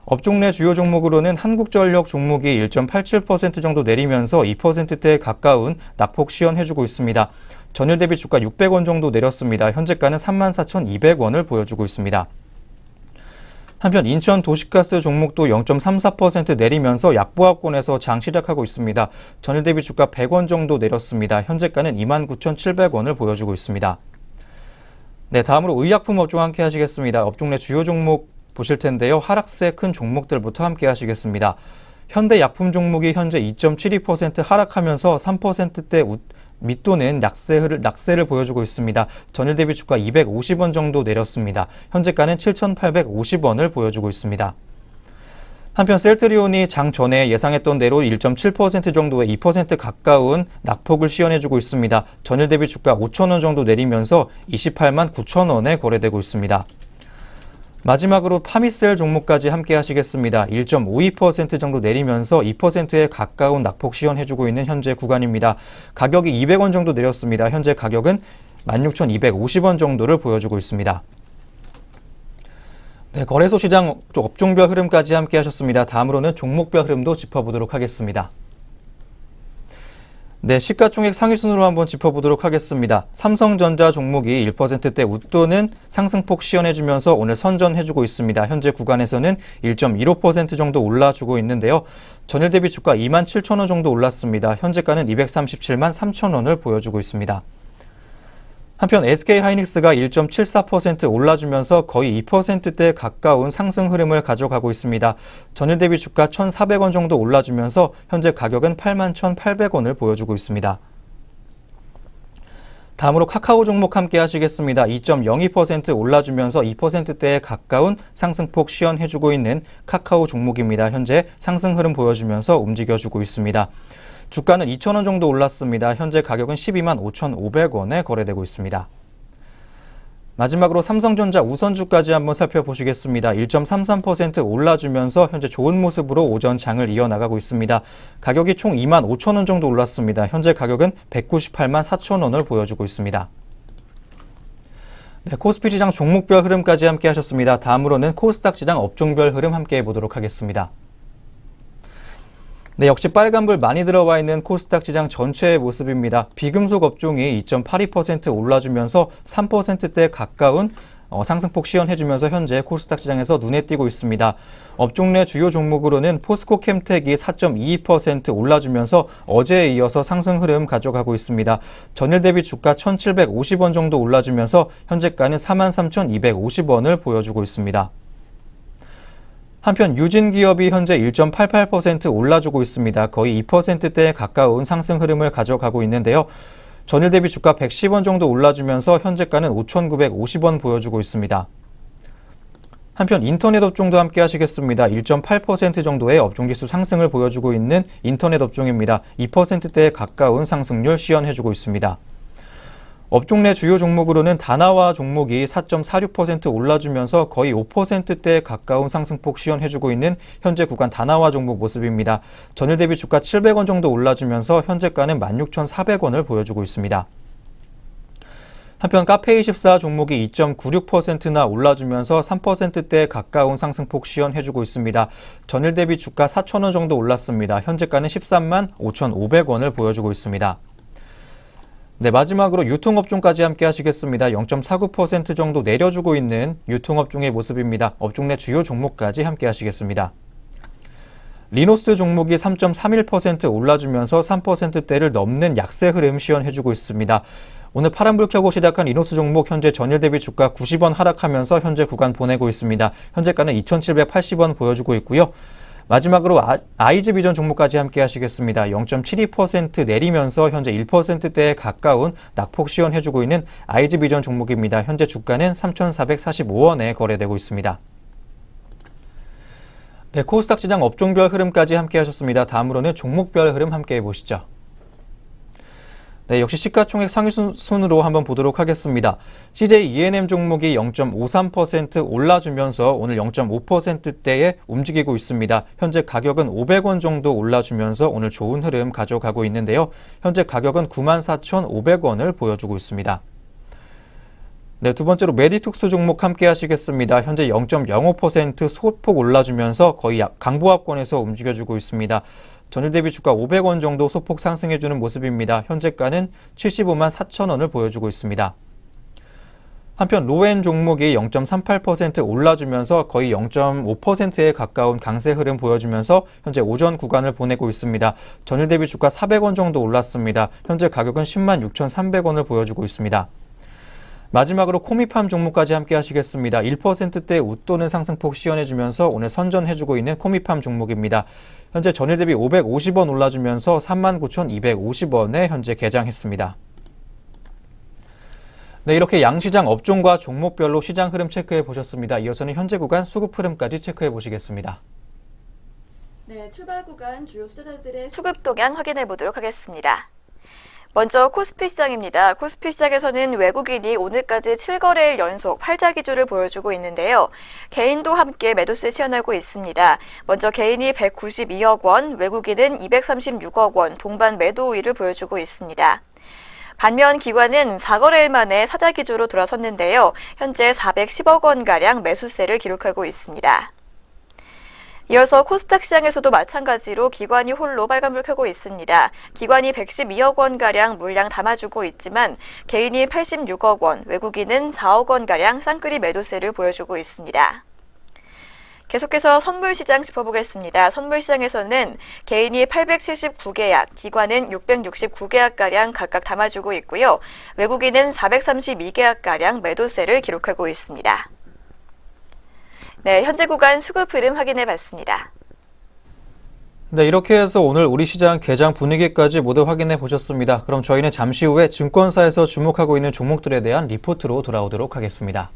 업종 내 주요 종목으로는 한국전력 종목이 1.87% 정도 내리면서 2%대에 가까운 낙폭 시현해주고 있습니다. 전일 대비 주가 600원 정도 내렸습니다. 현재가는 34,200원을 보여주고 있습니다. 한편 인천 도시가스 종목도 0.34% 내리면서 약보합권에서 장 시작하고 있습니다. 전일 대비 주가 100원 정도 내렸습니다. 현재가는 29,700원을 보여주고 있습니다. 네, 다음으로 의약품 업종 함께 하시겠습니다. 업종 내 주요 종목 보실 텐데요. 하락세 큰 종목들부터 함께 하시겠습니다. 현대약품 종목이 현재 2.72% 하락하면서 3%대 밑도는 낙세를 보여주고 있습니다. 전일 대비 주가 250원 정도 내렸습니다. 현재가는 7,850원을 보여주고 있습니다. 한편 셀트리온이 장 전에 예상했던 대로 1.7% 정도의 2% 가까운 낙폭을 시현해주고 있습니다. 전일 대비 주가 5,000원 정도 내리면서 28만 9천원에 거래되고 있습니다. 마지막으로 파미셀 종목까지 함께 하시겠습니다. 1.52% 정도 내리면서 2%에 가까운 낙폭 시현해주고 있는 현재 구간입니다. 가격이 200원 정도 내렸습니다. 현재 가격은 16,250원 정도를 보여주고 있습니다. 네, 거래소 시장 업종별 흐름까지 함께 하셨습니다. 다음으로는 종목별 흐름도 짚어보도록 하겠습니다. 네, 시가총액 상위순으로 한번 짚어보도록 하겠습니다. 삼성전자 종목이 1%대 웃도는 상승폭 시현해주면서 오늘 선전해주고 있습니다. 현재 구간에서는 1.15% 정도 올라주고 있는데요. 전일 대비 주가 27,000원 정도 올랐습니다. 현재가는 237만 3천원을 보여주고 있습니다. 한편 SK하이닉스가 1.74% 올라주면서 거의 2%대 가까운 상승 흐름을 가져가고 있습니다. 전일 대비 주가 1,400원 정도 올라주면서 현재 가격은 81,800원을 보여주고 있습니다. 다음으로 카카오 종목 함께 하시겠습니다. 2.02% 올라주면서 2%대에 가까운 상승폭 시현해주고 있는 카카오 종목입니다. 현재 상승 흐름 보여주면서 움직여주고 있습니다. 주가는 2,000원 정도 올랐습니다. 현재 가격은 12만 5,500원에 거래되고 있습니다. 마지막으로 삼성전자 우선주까지 한번 살펴보시겠습니다. 1.33% 올라주면서 현재 좋은 모습으로 오전 장을 이어나가고 있습니다. 가격이 총 2만 5천원 정도 올랐습니다. 현재 가격은 198만 4천원을 보여주고 있습니다. 네, 코스피 시장 종목별 흐름까지 함께 하셨습니다. 다음으로는 코스닥 시장 업종별 흐름 함께 해보도록 하겠습니다. 네, 역시 빨간불 많이 들어와 있는 코스닥 시장 전체의 모습입니다. 비금속 업종이 2.82% 올라주면서 3%대에 가까운 상승폭 시현해주면서 현재 코스닥 시장에서 눈에 띄고 있습니다. 업종 내 주요 종목으로는 포스코 캠텍이 4.22% 올라주면서 어제에 이어서 상승 흐름 가져가고 있습니다. 전일 대비 주가 1,750원 정도 올라주면서 현재가는 43,250원을 보여주고 있습니다. 한편 유진기업이 현재 1.88% 올라주고 있습니다. 거의 2%대에 가까운 상승 흐름을 가져가고 있는데요. 전일 대비 주가 110원 정도 올라주면서 현재가는 5,950원 보여주고 있습니다. 한편 인터넷 업종도 함께 하시겠습니다. 1.8% 정도의 업종지수 상승을 보여주고 있는 인터넷 업종입니다. 2%대에 가까운 상승률 시현해주고 있습니다. 업종 내 주요 종목으로는 다나와 종목이 4.46% 올라주면서 거의 5%대에 가까운 상승폭 시현해주고 있는 현재 구간 다나와 종목 모습입니다. 전일 대비 주가 700원 정도 올라주면서 현재가는 16,400원을 보여주고 있습니다. 한편 카페24 종목이 2.96%나 올라주면서 3%대에 가까운 상승폭 시현해주고 있습니다. 전일 대비 주가 4,000원 정도 올랐습니다. 현재가는 13만 5,500원을 보여주고 있습니다. 네, 마지막으로 유통업종까지 함께 하시겠습니다. 0.49% 정도 내려주고 있는 유통업종의 모습입니다. 업종 내 주요 종목까지 함께 하시겠습니다. 리노스 종목이 3.31% 올라주면서 3%대를 넘는 약세 흐름 시현해주고 있습니다. 오늘 파란불 켜고 시작한 리노스 종목 현재 전일 대비 주가 90원 하락하면서 현재 구간 보내고 있습니다. 현재가는 2,780원 보여주고 있고요. 마지막으로 아이즈비전 종목까지 함께 하시겠습니다. 0.72% 내리면서 현재 1%대에 가까운 낙폭 시현해주고 있는 아이즈비전 종목입니다. 현재 주가는 3,445원에 거래되고 있습니다. 네, 코스닥 시장 업종별 흐름까지 함께 하셨습니다. 다음으로는 종목별 흐름 함께 해보시죠. 네, 역시 시가총액 상위 순으로 한번 보도록 하겠습니다. CJ E&M 종목이 0.53% 올라주면서 오늘 0.5%대에 움직이고 있습니다. 현재 가격은 500원 정도 올라주면서 오늘 좋은 흐름 가져가고 있는데요. 현재 가격은 94,500원을 보여주고 있습니다. 네, 두 번째로 메디툭스 종목 함께 하시겠습니다. 현재 0.05% 소폭 올라주면서 거의 강보합권에서 움직여주고 있습니다. 전일 대비 주가 500원 정도 소폭 상승해주는 모습입니다. 현재가는 75만 4천원을 보여주고 있습니다. 한편 로엔 종목이 0.38% 올라주면서 거의 0.5%에 가까운 강세 흐름 보여주면서 현재 오전 구간을 보내고 있습니다. 전일 대비 주가 400원 정도 올랐습니다. 현재 가격은 10만 6,300원을 보여주고 있습니다. 마지막으로 코미팜 종목까지 함께 하시겠습니다. 1%대 웃도는 상승폭 시현해주면서 오늘 선전해주고 있는 코미팜 종목입니다. 현재 전일 대비 550원 올라주면서 39,250원에 현재 개장했습니다. 네, 이렇게 양시장 업종과 종목별로 시장 흐름 체크해 보셨습니다. 이어서는 현재 구간 수급 흐름까지 체크해 보시겠습니다. 네, 출발 구간 주요 투자자들의 수급 동향 확인해 보도록 하겠습니다. 먼저 코스피 시장입니다. 코스피 시장에서는 외국인이 오늘까지 7거래일 연속 팔자 기조를 보여주고 있는데요. 개인도 함께 매도세 시현하고 있습니다. 먼저 개인이 192억 원, 외국인은 236억 원 동반 매도 우위를 보여주고 있습니다. 반면 기관은 4거래일 만에 사자 기조로 돌아섰는데요. 현재 410억 원가량 매수세를 기록하고 있습니다. 이어서 코스닥 시장에서도 마찬가지로 기관이 홀로 빨간불 켜고 있습니다. 기관이 112억 원가량 물량 담아주고 있지만 개인이 86억 원, 외국인은 4억 원가량 쌍끌이 매도세를 보여주고 있습니다. 계속해서 선물시장 짚어보겠습니다. 선물시장에서는 개인이 879계약, 기관은 669계약가량 각각 담아주고 있고요. 외국인은 432계약가량 매도세를 기록하고 있습니다. 네, 현재 구간 수급 흐름 확인해 봤습니다. 네, 이렇게 해서 오늘 우리 시장 개장 분위기까지 모두 확인해 보셨습니다. 그럼 저희는 잠시 후에 증권사에서 주목하고 있는 종목들에 대한 리포트로 돌아오도록 하겠습니다.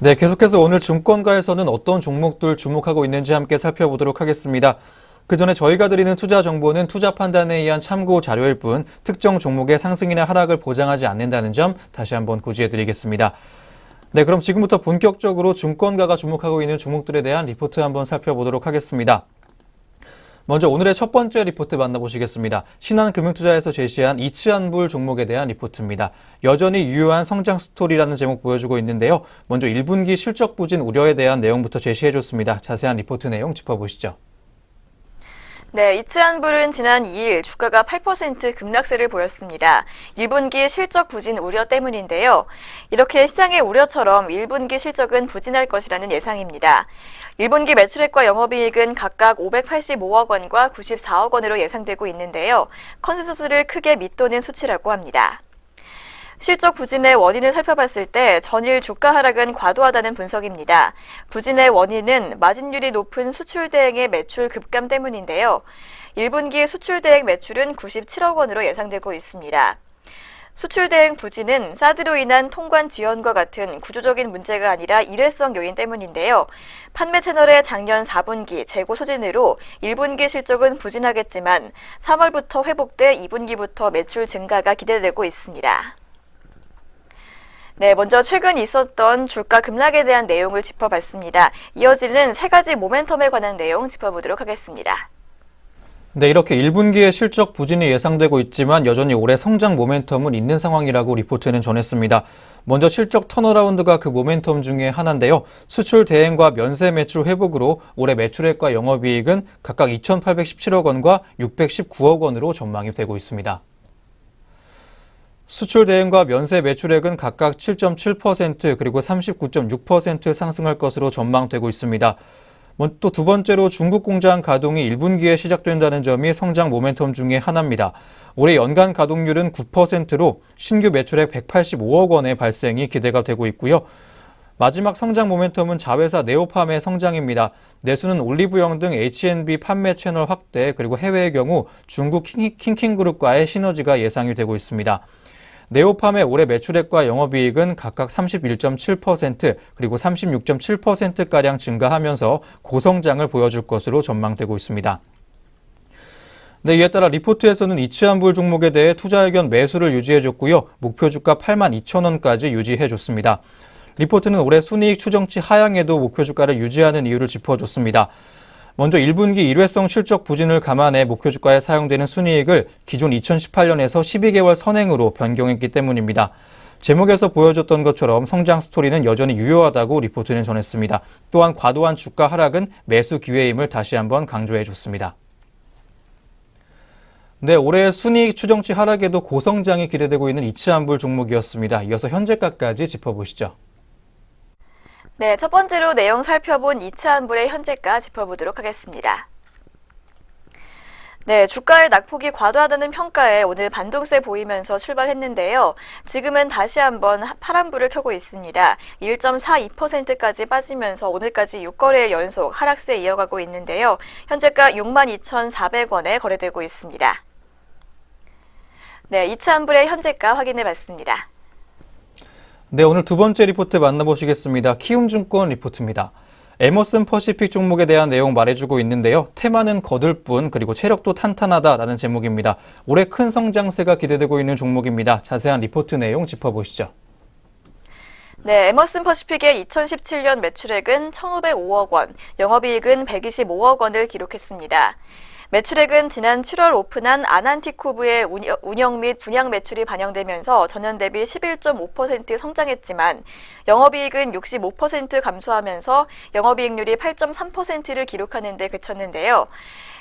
네, 계속해서 오늘 증권가에서는 어떤 종목들 주목하고 있는지 함께 살펴보도록 하겠습니다. 그 전에 저희가 드리는 투자 정보는 투자 판단에 의한 참고 자료일 뿐 특정 종목의 상승이나 하락을 보장하지 않는다는 점 다시 한번 고지해드리겠습니다. 네, 그럼 지금부터 본격적으로 증권가가 주목하고 있는 종목들에 대한 리포트 한번 살펴보도록 하겠습니다. 먼저 오늘의 첫 번째 리포트 만나보시겠습니다. 신한금융투자에서 제시한 이치한불 종목에 대한 리포트입니다. 여전히 유효한 성장 스토리라는 제목 보여주고 있는데요. 먼저 1분기 실적 부진 우려에 대한 내용부터 제시해줬습니다. 자세한 리포트 내용 짚어보시죠. 네, 이치한불은 지난 2일 주가가 8% 급락세를 보였습니다. 1분기 실적 부진 우려 때문인데요. 이렇게 시장의 우려처럼 1분기 실적은 부진할 것이라는 예상입니다. 1분기 매출액과 영업이익은 각각 585억 원과 94억 원으로 예상되고 있는데요. 컨센서스를 크게 밑도는 수치라고 합니다. 실적 부진의 원인을 살펴봤을 때 전일 주가 하락은 과도하다는 분석입니다. 부진의 원인은 마진율이 높은 수출 대행의 매출 급감 때문인데요. 1분기 수출 대행 매출은 97억 원으로 예상되고 있습니다. 수출 대행 부진은 사드로 인한 통관 지연과 같은 구조적인 문제가 아니라 일회성 요인 때문인데요. 판매 채널의 작년 4분기 재고 소진으로 1분기 실적은 부진하겠지만 3월부터 회복돼 2분기부터 매출 증가가 기대되고 있습니다. 네, 먼저 최근 있었던 주가 급락에 대한 내용을 짚어봤습니다. 이어지는 세 가지 모멘텀에 관한 내용 짚어보도록 하겠습니다. 네, 이렇게 1분기에 실적 부진이 예상되고 있지만 여전히 올해 성장 모멘텀은 있는 상황이라고 리포트는 전했습니다. 먼저 실적 턴어라운드가 그 모멘텀 중에 하나인데요. 수출 대행과 면세 매출 회복으로 올해 매출액과 영업이익은 각각 2,817억 원과 619억 원으로 전망이 되고 있습니다. 수출 대행과 면세 매출액은 각각 7.7% 그리고 39.6% 상승할 것으로 전망되고 있습니다. 또 두 번째로 중국 공장 가동이 1분기에 시작된다는 점이 성장 모멘텀 중에 하나입니다. 올해 연간 가동률은 9%로 신규 매출액 185억 원의 발생이 기대가 되고 있고요. 마지막 성장 모멘텀은 자회사 네오팜의 성장입니다. 내수는 올리브영 등 H&B 판매 채널 확대 그리고 해외의 경우 중국 킹킹그룹과의 시너지가 예상이 되고 있습니다. 네오팜의 올해 매출액과 영업이익은 각각 31.7% 그리고 36.7%가량 증가하면서 고성장을 보여줄 것으로 전망되고 있습니다. 네, 이에 따라 리포트에서는 이치한불 종목에 대해 투자 의견 매수를 유지해줬고요. 목표 주가 82,000원까지 유지해줬습니다. 리포트는 올해 순이익 추정치 하향에도 목표 주가를 유지하는 이유를 짚어줬습니다. 먼저 1분기 일회성 실적 부진을 감안해 목표 주가에 사용되는 순이익을 기존 2018년에서 12개월 선행으로 변경했기 때문입니다. 제목에서 보여줬던 것처럼 성장 스토리는 여전히 유효하다고 리포트는 전했습니다. 또한 과도한 주가 하락은 매수 기회임을 다시 한번 강조해줬습니다. 네, 올해 순이익 추정치 하락에도 고성장이 기대되고 있는 이치한불 종목이었습니다. 이어서 현재가까지 짚어보시죠. 네, 첫 번째로 내용 살펴본 이치한불의 현재가 짚어보도록 하겠습니다. 네, 주가의 낙폭이 과도하다는 평가에 오늘 반동세 보이면서 출발했는데요. 지금은 다시 한번 파란불을 켜고 있습니다. 1.42%까지 빠지면서 오늘까지 6거래일 연속 하락세 이어가고 있는데요. 현재가 62,400원에 거래되고 있습니다. 네, 이치한불의 현재가 확인해 봤습니다. 네, 오늘 두 번째 리포트 만나보시겠습니다. 키움증권 리포트입니다. 에머슨 퍼시픽 종목에 대한 내용 말해주고 있는데요. 테마는 거들 뿐 그리고 체력도 탄탄하다라는 제목입니다. 올해 큰 성장세가 기대되고 있는 종목입니다. 자세한 리포트 내용 짚어보시죠. 네, 에머슨 퍼시픽의 2017년 매출액은 1,505억 원, 영업이익은 125억 원을 기록했습니다. 매출액은 지난 7월 오픈한 아난티쿠브의 운영 및 분양 매출이 반영되면서 전년 대비 11.5% 성장했지만 영업이익은 65% 감소하면서 영업이익률이 8.3%를 기록하는 데 그쳤는데요.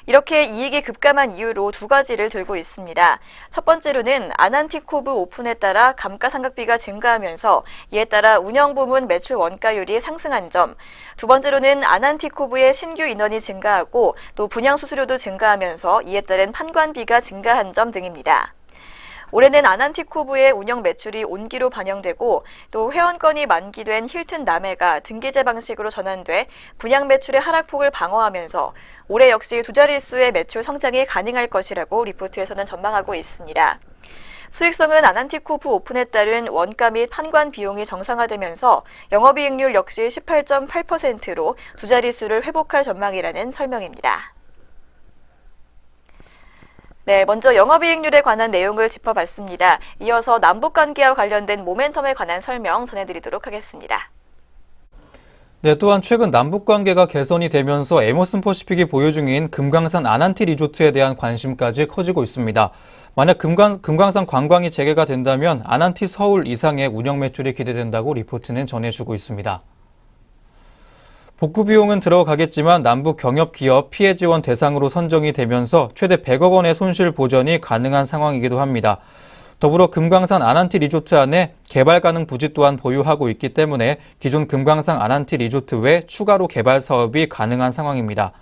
이렇게 이익이 급감한 이유로 두 가지를 들고 있습니다. 첫 번째로는 아난티쿠브 오픈에 따라 감가상각비가 증가하면서 이에 따라 운영 부문 매출 원가율이 상승한 점, 두 번째로는 아난티쿠브의 신규 인원이 증가하고 또 분양 수수료도 증가하면서 이에 따른 판관비가 증가한 점 등입니다. 올해는 아난티쿠브의 운영 매출이 온기로 반영되고 또 회원권이 만기된 힐튼 남해가 등기제 방식으로 전환돼 분양 매출의 하락폭을 방어하면서 올해 역시 두 자릿수의 매출 성장이 가능할 것이라고 리포트에서는 전망하고 있습니다. 수익성은 아난티코프 오픈에 따른 원가 및 판관 비용이 정상화되면서 영업이익률 역시 18.8%로 두 자릿수를 회복할 전망이라는 설명입니다. 네, 먼저 영업이익률에 관한 내용을 짚어봤습니다. 이어서 남북관계와 관련된 모멘텀에 관한 설명 전해드리도록 하겠습니다. 네, 또한 최근 남북관계가 개선이 되면서 에머슨 퍼시픽이 보유 중인 금강산 아난티 리조트에 대한 관심까지 커지고 있습니다. 만약 금강산 관광이 재개가 된다면 아난티 서울 이상의 운영 매출이 기대된다고 리포트는 전해주고 있습니다. 복구 비용은 들어가겠지만 남북 경협기업 피해 지원 대상으로 선정이 되면서 최대 100억 원의 손실 보전이 가능한 상황이기도 합니다. 더불어 금강산 아난티 리조트 안에 개발 가능 부지 또한 보유하고 있기 때문에 기존 금강산 아난티 리조트 외 추가로 개발 사업이 가능한 상황입니다.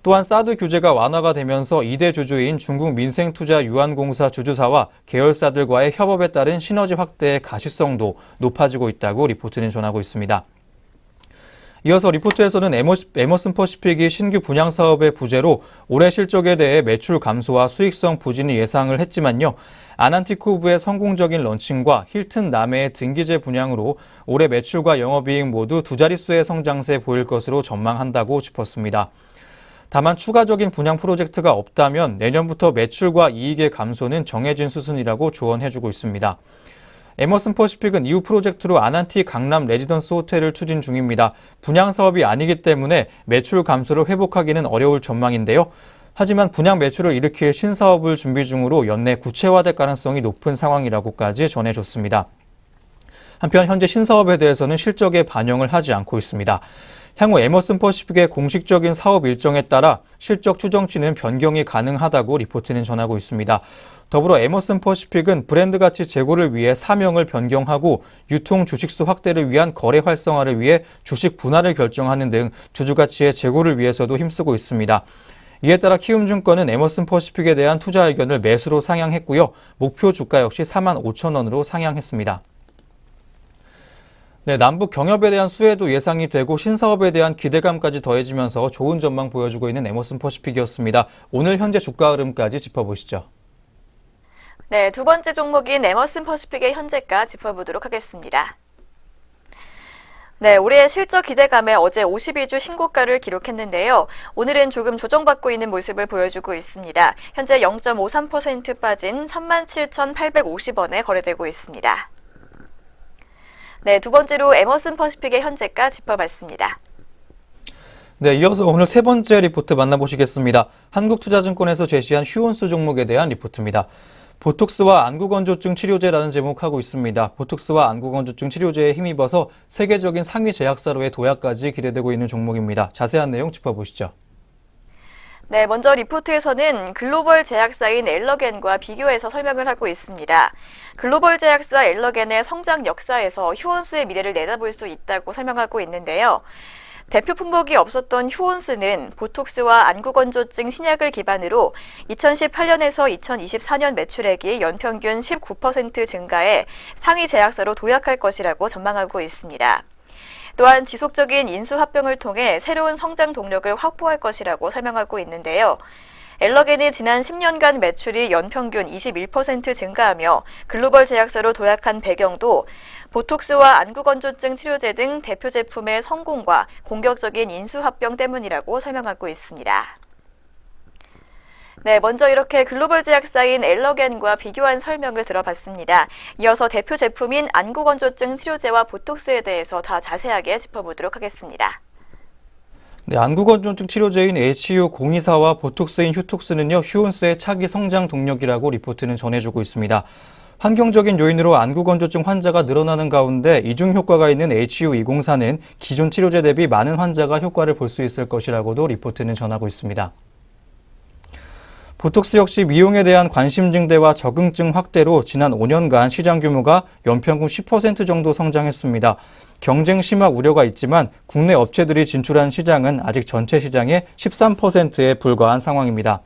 또한 사드 규제가 완화가 되면서 2대 주주인 중국 민생투자유한공사 주주사와 계열사들과의 협업에 따른 시너지 확대의 가시성도 높아지고 있다고 리포트는 전하고 있습니다. 이어서 리포트에서는 에머슨 퍼시픽이 신규 분양 사업의 부재로 올해 실적에 대해 매출 감소와 수익성 부진을 예상을 했지만요. 아난티코브의 성공적인 런칭과 힐튼 남해의 등기재 분양으로 올해 매출과 영업이익 모두 두 자릿수의 성장세 보일 것으로 전망한다고 짚었습니다. 다만 추가적인 분양 프로젝트가 없다면 내년부터 매출과 이익의 감소는 정해진 수순이라고 조언해주고 있습니다. 에머슨 퍼시픽은 이후 프로젝트로 아난티 강남 레지던스 호텔을 추진 중입니다. 분양 사업이 아니기 때문에 매출 감소를 회복하기는 어려울 전망인데요. 하지만 분양 매출을 일으킬 신사업을 준비 중으로 연내 구체화될 가능성이 높은 상황이라고까지 전해줬습니다. 한편 현재 신사업에 대해서는 실적에 반영을 하지 않고 있습니다. 향후 에머슨 퍼시픽의 공식적인 사업 일정에 따라 실적 추정치는 변경이 가능하다고 리포트는 전하고 있습니다. 더불어 에머슨 퍼시픽은 브랜드 가치 제고를 위해 사명을 변경하고 유통 주식수 확대를 위한 거래 활성화를 위해 주식 분할을 결정하는 등 주주 가치의 제고를 위해서도 힘쓰고 있습니다. 이에 따라 키움증권은 에머슨 퍼시픽에 대한 투자 의견을 매수로 상향했고요. 목표 주가 역시 45,000원으로 상향했습니다. 네, 남북 경협에 대한 수혜도 예상이 되고 신사업에 대한 기대감까지 더해지면서 좋은 전망 보여주고 있는 에머슨 퍼시픽이었습니다. 오늘 현재 주가 흐름까지 짚어보시죠. 네, 두 번째 종목인 에머슨 퍼시픽의 현재가 짚어보도록 하겠습니다. 네, 올해 실적 기대감에 어제 52주 신고가를 기록했는데요. 오늘은 조금 조정받고 있는 모습을 보여주고 있습니다. 현재 0.53% 빠진 37,850원에 거래되고 있습니다. 네, 두 번째로 에머슨 퍼시픽의 현재가 짚어봤습니다. 네, 이어서 오늘 세 번째 리포트 만나보시겠습니다. 한국투자증권에서 제시한 휴원스 종목에 대한 리포트입니다. 보톡스와 안구건조증 치료제라는 제목하고 있습니다. 보톡스와 안구건조증 치료제에 힘입어서 세계적인 상위 제약사로의 도약까지 기대되고 있는 종목입니다. 자세한 내용 짚어보시죠. 네, 먼저 리포트에서는 글로벌 제약사인 엘러겐과 비교해서 설명을 하고 있습니다. 글로벌 제약사 엘러겐의 성장 역사에서 휴원스의 미래를 내다볼 수 있다고 설명하고 있는데요. 대표 품목이 없었던 휴원스는 보톡스와 안구건조증 신약을 기반으로 2018년에서 2024년 매출액이 연평균 19% 증가해 상위 제약사로 도약할 것이라고 전망하고 있습니다. 또한 지속적인 인수합병을 통해 새로운 성장 동력을 확보할 것이라고 설명하고 있는데요. 엘러겐이 지난 10년간 매출이 연평균 21% 증가하며 글로벌 제약사로 도약한 배경도 보톡스와 안구건조증 치료제 등 대표 제품의 성공과 공격적인 인수합병 때문이라고 설명하고 있습니다. 네, 먼저 이렇게 글로벌 제약사인 엘러겐과 비교한 설명을 들어봤습니다. 이어서 대표 제품인 안구건조증 치료제와 보톡스에 대해서 더 자세하게 짚어보도록 하겠습니다. 네, 안구건조증 치료제인 HU024와 보톡스인 휴톡스는요, 휴원스의 차기 성장 동력이라고 리포트는 전해주고 있습니다. 환경적인 요인으로 안구건조증 환자가 늘어나는 가운데 이중 효과가 있는 HU204는 기존 치료제 대비 많은 환자가 효과를 볼 수 있을 것이라고도 리포트는 전하고 있습니다. 보톡스 역시 미용에 대한 관심 증대와 적응증 확대로 지난 5년간 시장 규모가 연평균 10% 정도 성장했습니다. 경쟁 심화 우려가 있지만 국내 업체들이 진출한 시장은 아직 전체 시장의 13%에 불과한 상황입니다.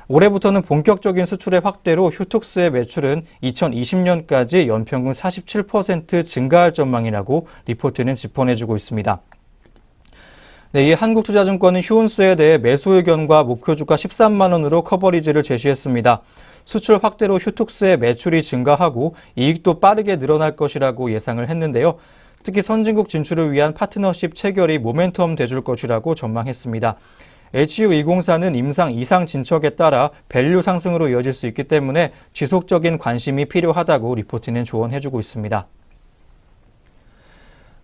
올해부터는 본격적인 수출의 확대로 휴톡스의 매출은 2020년까지 연평균 47% 증가할 전망이라고 리포트는 짚어내주고 있습니다. 네, 이에 한국투자증권은 휴온스에 대해 매수 의견과 목표 주가 13만 원으로 커버리지를 제시했습니다. 수출 확대로 휴톡스의 매출이 증가하고 이익도 빠르게 늘어날 것이라고 예상을 했는데요. 특히 선진국 진출을 위한 파트너십 체결이 모멘텀 돼줄 것이라고 전망했습니다. HU204는 임상 이상 진척에 따라 밸류 상승으로 이어질 수 있기 때문에 지속적인 관심이 필요하다고 리포트는 조언해주고 있습니다.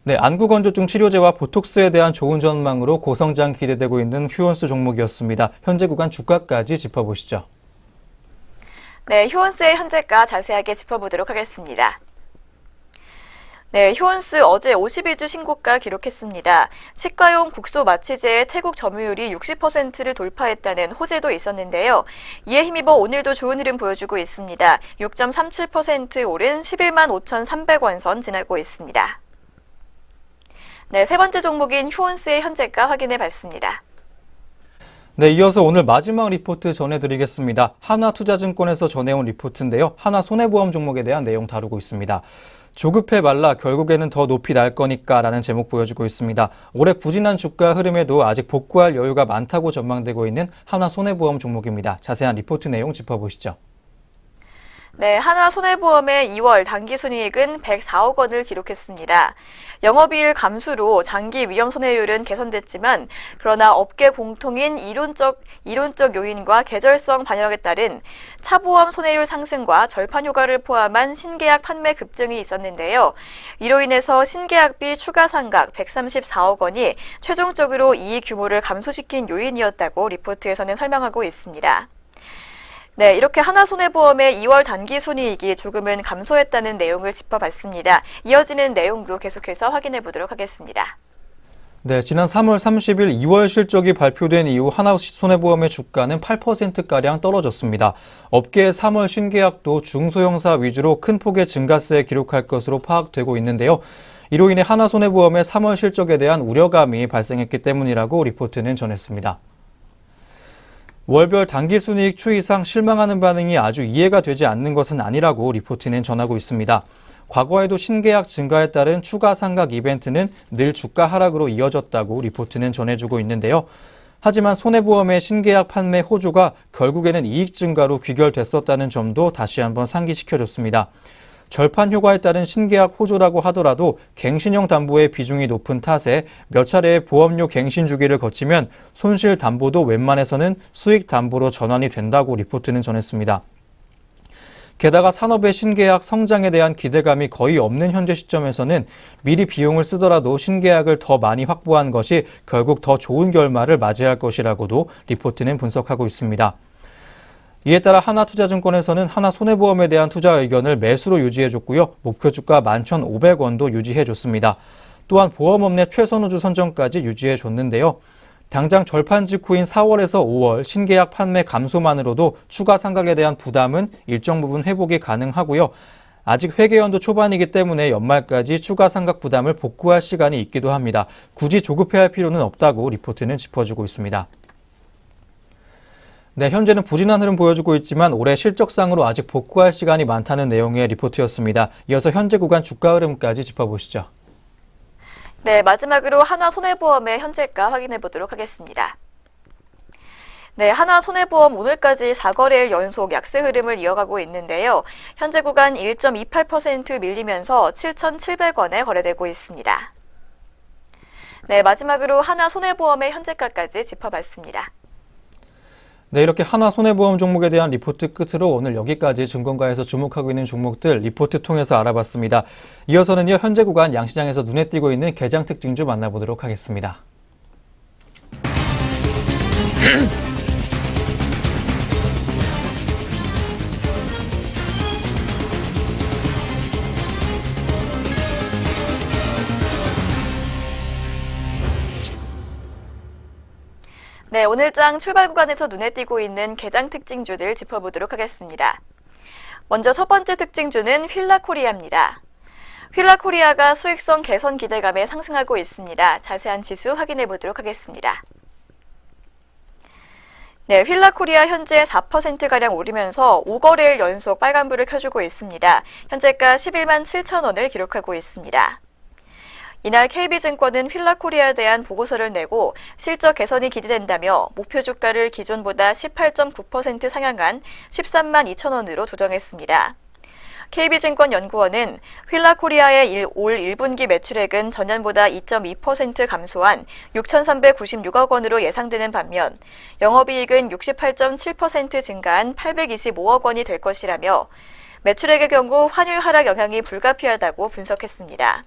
네, 안구건조증 치료제와 보톡스에 대한 좋은 전망으로 고성장 기대되고 있는 휴온스 종목이었습니다. 현재 구간 주가까지 짚어보시죠. 네, 휴온스의 현재가 자세하게 짚어보도록 하겠습니다. 네, 휴온스 어제 52주 신고가 기록했습니다. 치과용 국소 마취제의 태국 점유율이 60%를 돌파했다는 호재도 있었는데요. 이에 힘입어 오늘도 좋은 흐름 보여주고 있습니다. 6.37% 오른 11만 5,300원 선 지나고 있습니다. 네, 세 번째 종목인 휴온스의 현재가 확인해 봤습니다. 네, 이어서 오늘 마지막 리포트 전해드리겠습니다. 하나투자증권에서 전해온 리포트인데요. 하나손해보험 종목에 대한 내용 다루고 있습니다. 조급해 말라 결국에는 더 높이 날 거니까 라는 제목 보여주고 있습니다. 올해 부진한 주가 흐름에도 아직 복구할 여유가 많다고 전망되고 있는 하나손해보험 종목입니다. 자세한 리포트 내용 짚어보시죠. 네, 하나손해보험의 2월 당기순이익은 104억 원을 기록했습니다. 영업이익 감소로 장기 위험 손해율은 개선됐지만 그러나 업계 공통인 이론적 요인과 계절성 반영에 따른 차보험 손해율 상승과 절판 효과를 포함한 신계약 판매 급증이 있었는데요. 이로 인해서 신계약비 추가 상각 134억 원이 최종적으로 이익 규모를 감소시킨 요인이었다고 리포트에서는 설명하고 있습니다. 네, 이렇게 하나손해보험의 2월 단기순이익이 조금은 감소했다는 내용을 짚어봤습니다. 이어지는 내용도 계속해서 확인해 보도록 하겠습니다. 네, 지난 3월 30일 2월 실적이 발표된 이후 하나손해보험의 주가는 8%가량 떨어졌습니다. 업계의 3월 신계약도 중소형사 위주로 큰 폭의 증가세 기록할 것으로 파악되고 있는데요. 이로 인해 하나손해보험의 3월 실적에 대한 우려감이 발생했기 때문이라고 리포트는 전했습니다. 월별 당기순이익 추이상 실망하는 반응이 아주 이해가 되지 않는 것은 아니라고 리포트는 전하고 있습니다. 과거에도 신계약 증가에 따른 추가 상각 이벤트는 늘 주가 하락으로 이어졌다고 리포트는 전해주고 있는데요. 하지만 손해보험의 신계약 판매 호조가 결국에는 이익 증가로 귀결됐었다는 점도 다시 한번 상기시켜줬습니다. 절판 효과에 따른 신계약 호조라고 하더라도 갱신형 담보의 비중이 높은 탓에 몇 차례의 보험료 갱신 주기를 거치면 손실 담보도 웬만해서는 수익 담보로 전환이 된다고 리포트는 전했습니다. 게다가 산업의 신계약 성장에 대한 기대감이 거의 없는 현재 시점에서는 미리 비용을 쓰더라도 신계약을 더 많이 확보한 것이 결국 더 좋은 결말을 맞이할 것이라고도 리포트는 분석하고 있습니다. 이에 따라 하나투자증권에서는 하나손해보험에 대한 투자 의견을 매수로 유지해줬고요. 목표 주가 11,500원도 유지해줬습니다. 또한 보험업 내 최선호주 선정까지 유지해줬는데요. 당장 절판 직후인 4월에서 5월 신계약 판매 감소만으로도 추가 상각에 대한 부담은 일정 부분 회복이 가능하고요. 아직 회계연도 초반이기 때문에 연말까지 추가 상각 부담을 복구할 시간이 있기도 합니다. 굳이 조급해할 필요는 없다고 리포트는 짚어주고 있습니다. 네, 현재는 부진한 흐름 보여주고 있지만 올해 실적상으로 아직 복구할 시간이 많다는 내용의 리포트였습니다. 이어서 현재 구간 주가 흐름까지 짚어보시죠. 네, 마지막으로 하나손해보험의 현재가 확인해 보도록 하겠습니다. 네, 하나손해보험 오늘까지 4거래일 연속 약세 흐름을 이어가고 있는데요. 현재 구간 1.28% 밀리면서 7,700원에 거래되고 있습니다. 네, 마지막으로 하나손해보험의 현재가까지 짚어봤습니다. 네, 이렇게 하나손해보험 종목에 대한 리포트 끝으로 오늘 여기까지 증권가에서 주목하고 있는 종목들 리포트 통해서 알아봤습니다. 이어서는요, 현재 구간 양시장에서 눈에 띄고 있는 개장 특징주 만나보도록 하겠습니다. 네, 오늘장 출발 구간에서 눈에 띄고 있는 개장 특징주들 짚어보도록 하겠습니다. 먼저 첫 번째 특징주는 휠라코리아입니다. 휠라코리아가 수익성 개선 기대감에 상승하고 있습니다. 자세한 지수 확인해 보도록 하겠습니다. 네, 휠라코리아 현재 4%가량 오르면서 5거래일 연속 빨간불을 켜주고 있습니다. 현재가 11만 7천 원을 기록하고 있습니다. 이날 KB증권은 휠라코리아에 대한 보고서를 내고 실적 개선이 기대된다며 목표 주가를 기존보다 18.9% 상향한 13만 2천 원으로 조정했습니다. KB증권 연구원은 휠라코리아의 올 1분기 매출액은 전년보다 2.2% 감소한 6,396억 원으로 예상되는 반면 영업이익은 68.7% 증가한 825억 원이 될 것이라며 매출액의 경우 환율 하락 영향이 불가피하다고 분석했습니다.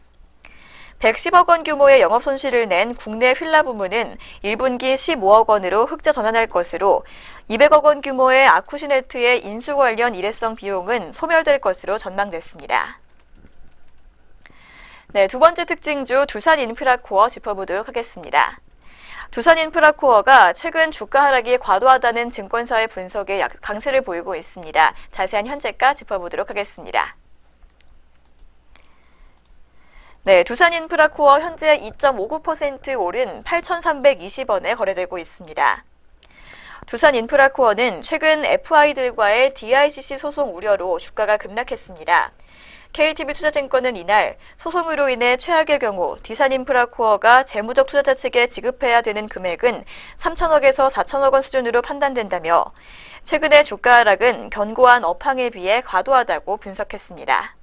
110억 원 규모의 영업 손실을 낸 국내 휠라 부문은 1분기 15억 원으로 흑자 전환할 것으로 200억 원 규모의 아쿠시네트의 인수 관련 일회성 비용은 소멸될 것으로 전망됐습니다. 네, 두 번째 특징주 두산인프라코어 짚어보도록 하겠습니다. 두산인프라코어가 최근 주가 하락이 과도하다는 증권사의 분석에 강세를 보이고 있습니다. 자세한 현재가 짚어보도록 하겠습니다. 네, 두산인프라코어 현재 2.59% 오른 8,320원에 거래되고 있습니다. 두산인프라코어는 최근 FI들과의 DICC 소송 우려로 주가가 급락했습니다. KTB투자증권은 이날 소송으로 인해 최악의 경우 두산인프라코어가 재무적 투자자 측에 지급해야 되는 금액은 3천억에서 4천억 원 수준으로 판단된다며 최근의 주가 하락은 견고한 업황에 비해 과도하다고 분석했습니다.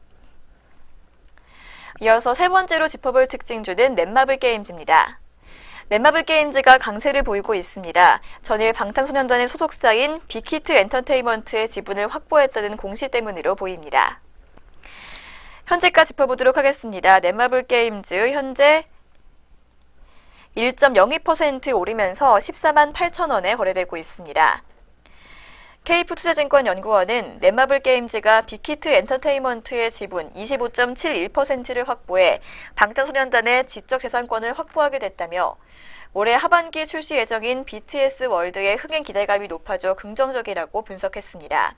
이어서 세 번째로 짚어볼 특징주는 넷마블 게임즈입니다. 넷마블 게임즈가 강세를 보이고 있습니다. 전일 방탄소년단의 소속사인 빅히트 엔터테인먼트의 지분을 확보했다는 공시 때문으로 보입니다. 현재가 짚어보도록 하겠습니다. 넷마블 게임즈 현재 1.02% 오르면서 14만 8천 원에 거래되고 있습니다. KF투자증권 연구원은 넷마블 게임즈가 빅히트 엔터테인먼트의 지분 25.71%를 확보해 방탄소년단의 지적재산권을 확보하게 됐다며 올해 하반기 출시 예정인 BTS 월드의 흥행 기대감이 높아져 긍정적이라고 분석했습니다.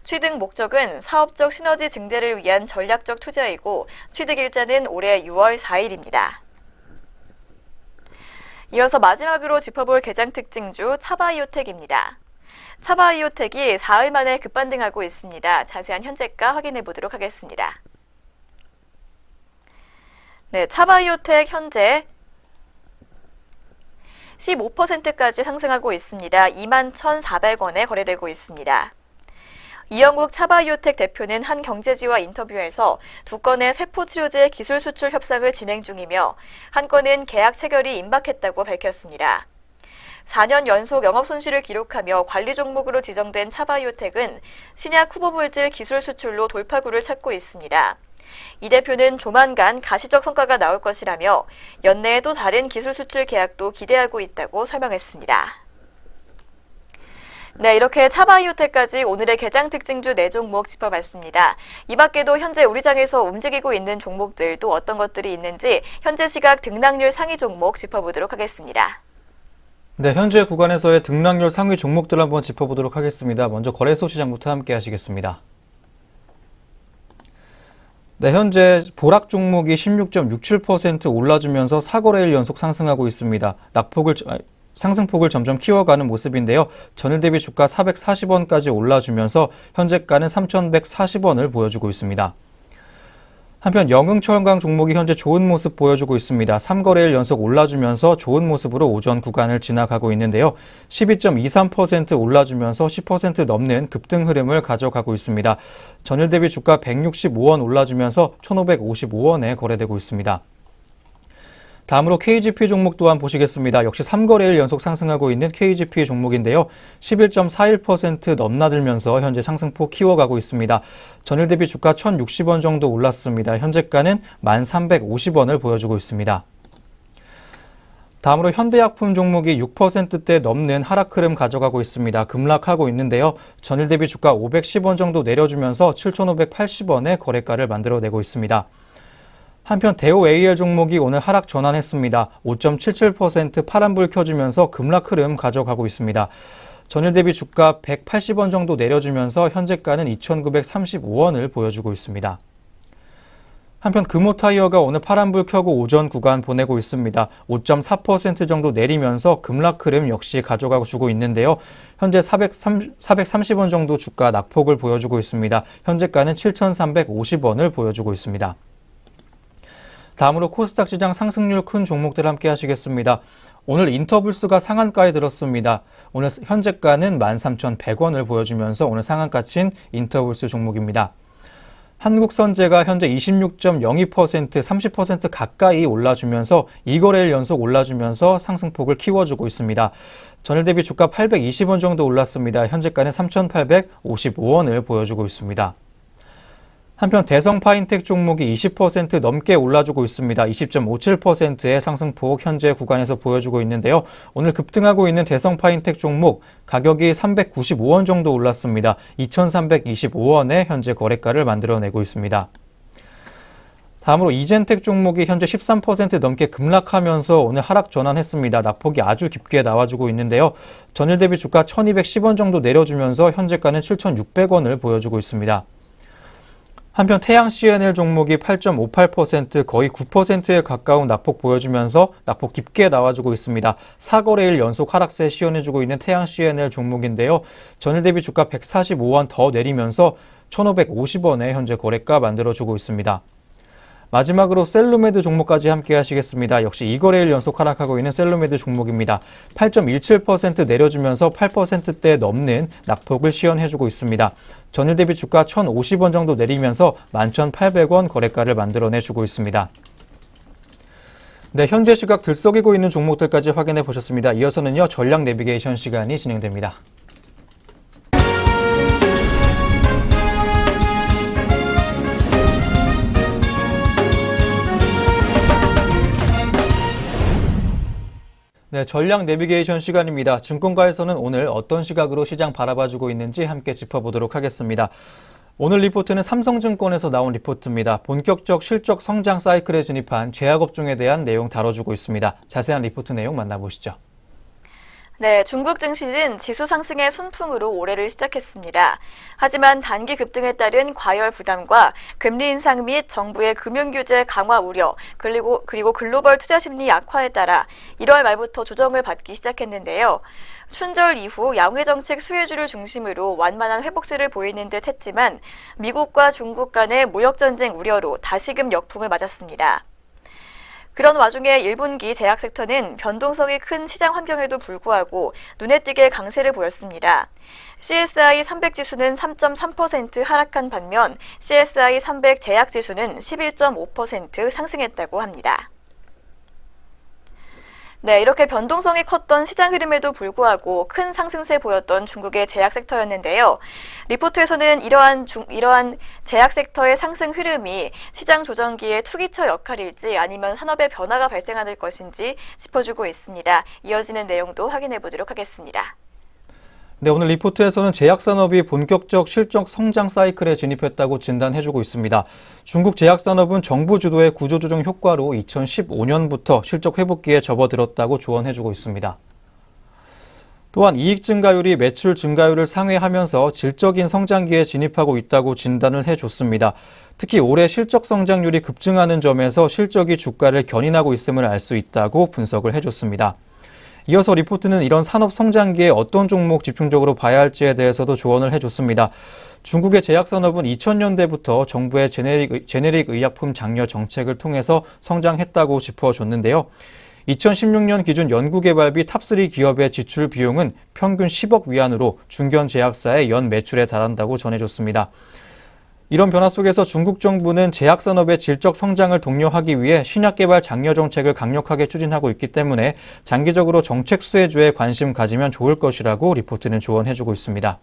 취득 목적은 사업적 시너지 증대를 위한 전략적 투자이고 취득 일자는 올해 6월 4일입니다. 이어서 마지막으로 짚어볼 개장 특징주 차바이오텍입니다. 차바이오텍이 4일 만에 급반등하고 있습니다. 자세한 현재가 확인해 보도록 하겠습니다. 네, 차바이오텍 현재 15%까지 상승하고 있습니다. 21,400원에 거래되고 있습니다. 이영국 차바이오텍 대표는 한 경제지와 인터뷰에서 두 건의 세포치료제 기술 수출 협상을 진행 중이며 한 건은 계약 체결이 임박했다고 밝혔습니다. 4년 연속 영업 손실을 기록하며 관리 종목으로 지정된 차바이오텍은 신약 후보 물질 기술 수출로 돌파구를 찾고 있습니다. 이 대표는 조만간 가시적 성과가 나올 것이라며 연내에 또 다른 기술 수출 계약도 기대하고 있다고 설명했습니다. 네, 이렇게 차바이오텍까지 오늘의 개장 특징주 4종목 짚어봤습니다. 이 밖에도 현재 우리 장에서 움직이고 있는 종목들 또 어떤 것들이 있는지 현재 시각 등락률 상위 종목 짚어보도록 하겠습니다. 네, 현재 구간에서의 등락률 상위 종목들 한번 짚어보도록 하겠습니다. 먼저 거래소 시장부터 함께 하시겠습니다. 네, 현재 보락 종목이 16.67% 올라주면서 4거래일 연속 상승하고 있습니다. 상승폭을 점점 키워가는 모습인데요. 전일 대비 주가 440원까지 올라주면서 현재가는 3,140원을 보여주고 있습니다. 한편 영흥철강 종목이 현재 좋은 모습 보여주고 있습니다. 3거래일 연속 올라주면서 좋은 모습으로 오전 구간을 지나가고 있는데요. 12.23% 올라주면서 10% 넘는 급등 흐름을 가져가고 있습니다. 전일 대비 주가 165원 올라주면서 1,555원에 거래되고 있습니다. 다음으로 KGP 종목 또한 보시겠습니다. 역시 3거래일 연속 상승하고 있는 KGP 종목인데요. 11.41% 넘나들면서 현재 상승폭 키워가고 있습니다. 전일 대비 주가 1,060원 정도 올랐습니다. 현재가는 1,350원을 보여주고 있습니다. 다음으로 현대약품 종목이 6%대 넘는 하락 흐름 가져가고 있습니다. 급락하고 있는데요. 전일 대비 주가 510원 정도 내려주면서 7,580원의 거래가를 만들어내고 있습니다. 한편 대우 AL 종목이 오늘 하락 전환했습니다. 5.77% 파란불 켜주면서 급락 흐름 가져가고 있습니다. 전일 대비 주가 180원 정도 내려주면서 현재가는 2,935원을 보여주고 있습니다. 한편 금호타이어가 오늘 파란불 켜고 오전 구간 보내고 있습니다. 5.4% 정도 내리면서 급락 흐름 역시 가져가고 주고 있는데요. 현재 430원 정도 주가 낙폭을 보여주고 있습니다. 현재가는 7,350원을 보여주고 있습니다. 다음으로 코스닥 시장 상승률 큰 종목들 함께 하시겠습니다. 오늘 인터불스가 상한가에 들었습니다. 오늘 현재가는 13,100원을 보여주면서 오늘 상한가친 인터불스 종목입니다. 한국선제가 현재 26.02%, 30% 가까이 올라주면서 2거래일 연속 올라주면서 상승폭을 키워주고 있습니다. 전일 대비 주가 820원 정도 올랐습니다. 현재가는 3,855원을 보여주고 있습니다. 한편 대성파인텍 종목이 20% 넘게 올라주고 있습니다. 20.57%의 상승폭 현재 구간에서 보여주고 있는데요. 오늘 급등하고 있는 대성파인텍 종목 가격이 395원 정도 올랐습니다. 2,325원에 현재 거래가를 만들어내고 있습니다. 다음으로 이젠텍 종목이 현재 13% 넘게 급락하면서 오늘 하락 전환했습니다. 낙폭이 아주 깊게 나와주고 있는데요. 전일 대비 주가 1,210원 정도 내려주면서 현재가는 7,600원을 보여주고 있습니다. 한편 태양 CNL 종목이 8.58% 거의 9%에 가까운 낙폭 보여주면서 낙폭 깊게 나와주고 있습니다. 4거래일 연속 하락세 시연해주고 있는 태양 CNL 종목인데요. 전일 대비 주가 145원 더 내리면서 1,550원에 현재 거래가 만들어주고 있습니다. 마지막으로 셀루메드 종목까지 함께 하시겠습니다. 역시 2거래일 연속 하락하고 있는 셀루메드 종목입니다. 8.17% 내려주면서 8%대 넘는 낙폭을 시연해주고 있습니다. 전일 대비 주가 1,050원 정도 내리면서 11,800원 거래가를 만들어내주고 있습니다. 네, 현재 시각 들썩이고 있는 종목들까지 확인해 보셨습니다. 이어서는요, 전략 내비게이션 시간이 진행됩니다. 네, 전략 내비게이션 시간입니다. 증권가에서는 오늘 어떤 시각으로 시장 바라봐주고 있는지 함께 짚어보도록 하겠습니다. 오늘 리포트는 삼성증권에서 나온 리포트입니다. 본격적 실적 성장 사이클에 진입한 제약업종에 대한 내용 다뤄주고 있습니다. 자세한 리포트 내용 만나보시죠. 네, 중국 증시는 지수 상승의 순풍으로 올해를 시작했습니다. 하지만 단기 급등에 따른 과열 부담과 금리 인상 및 정부의 금융규제 강화 우려, 그리고 글로벌 투자 심리 약화에 따라 1월 말부터 조정을 받기 시작했는데요. 춘절 이후 양회 정책 수혜주를 중심으로 완만한 회복세를 보이는 듯 했지만 미국과 중국 간의 무역전쟁 우려로 다시금 역풍을 맞았습니다. 그런 와중에 1분기 제약 섹터는 변동성이 큰 시장 환경에도 불구하고 눈에 띄게 강세를 보였습니다. CSI 300 지수는 3.3% 하락한 반면 CSI 300 제약 지수는 11.5% 상승했다고 합니다. 네, 이렇게 변동성이 컸던 시장 흐름에도 불구하고 큰 상승세 보였던 중국의 제약 섹터였는데요. 리포트에서는 이러한 제약 섹터의 상승 흐름이 시장 조정기의 투기처 역할일지 아니면 산업의 변화가 발생할 것인지 짚어주고 있습니다. 이어지는 내용도 확인해 보도록 하겠습니다. 네, 오늘 리포트에서는 제약산업이 본격적 실적 성장 사이클에 진입했다고 진단해주고 있습니다. 중국 제약산업은 정부 주도의 구조조정 효과로 2015년부터 실적 회복기에 접어들었다고 조언해주고 있습니다. 또한 이익 증가율이 매출 증가율을 상회하면서 질적인 성장기에 진입하고 있다고 진단을 해줬습니다. 특히 올해 실적 성장률이 급증하는 점에서 실적이 주가를 견인하고 있음을 알 수 있다고 분석을 해줬습니다. 이어서 리포트는 이런 산업 성장기에 어떤 종목 집중적으로 봐야 할지에 대해서도 조언을 해줬습니다. 중국의 제약산업은 2000년대부터 정부의 제네릭 의약품 장려 정책을 통해서 성장했다고 짚어줬는데요. 2016년 기준 연구개발비 탑3 기업의 지출 비용은 평균 10억 위안으로 중견 제약사의 연 매출에 달한다고 전해줬습니다. 이런 변화 속에서 중국 정부는 제약산업의 질적 성장을 독려하기 위해 신약개발 장려 정책을 강력하게 추진하고 있기 때문에 장기적으로 정책 수혜주에 관심 가지면 좋을 것이라고 리포트는 조언해주고 있습니다.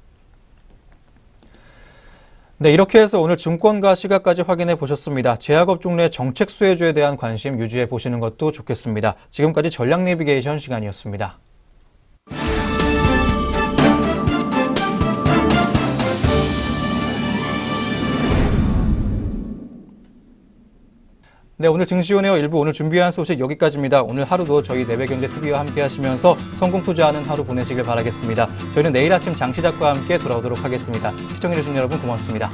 네, 이렇게 해서 오늘 증권가 시각까지 확인해 보셨습니다. 제약업종 내 정책 수혜주에 대한 관심 유지해 보시는 것도 좋겠습니다. 지금까지 전략 내비게이션 시간이었습니다. 네, 오늘 증시온에어 일부 오늘 준비한 소식 여기까지입니다. 오늘 하루도 저희 내외경제TV와 함께 하시면서 성공 투자하는 하루 보내시길 바라겠습니다. 저희는 내일 아침 장시작과 함께 돌아오도록 하겠습니다. 시청해주신 여러분 고맙습니다.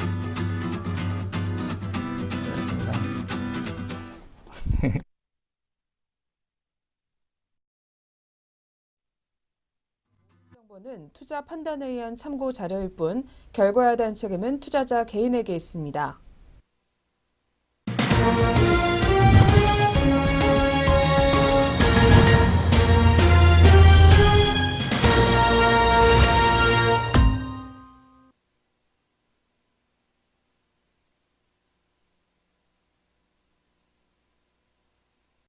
정보는 투자 판단에 의한 참고 자료일 뿐 결과에 대한 책임은 투자자 개인에게 있습니다.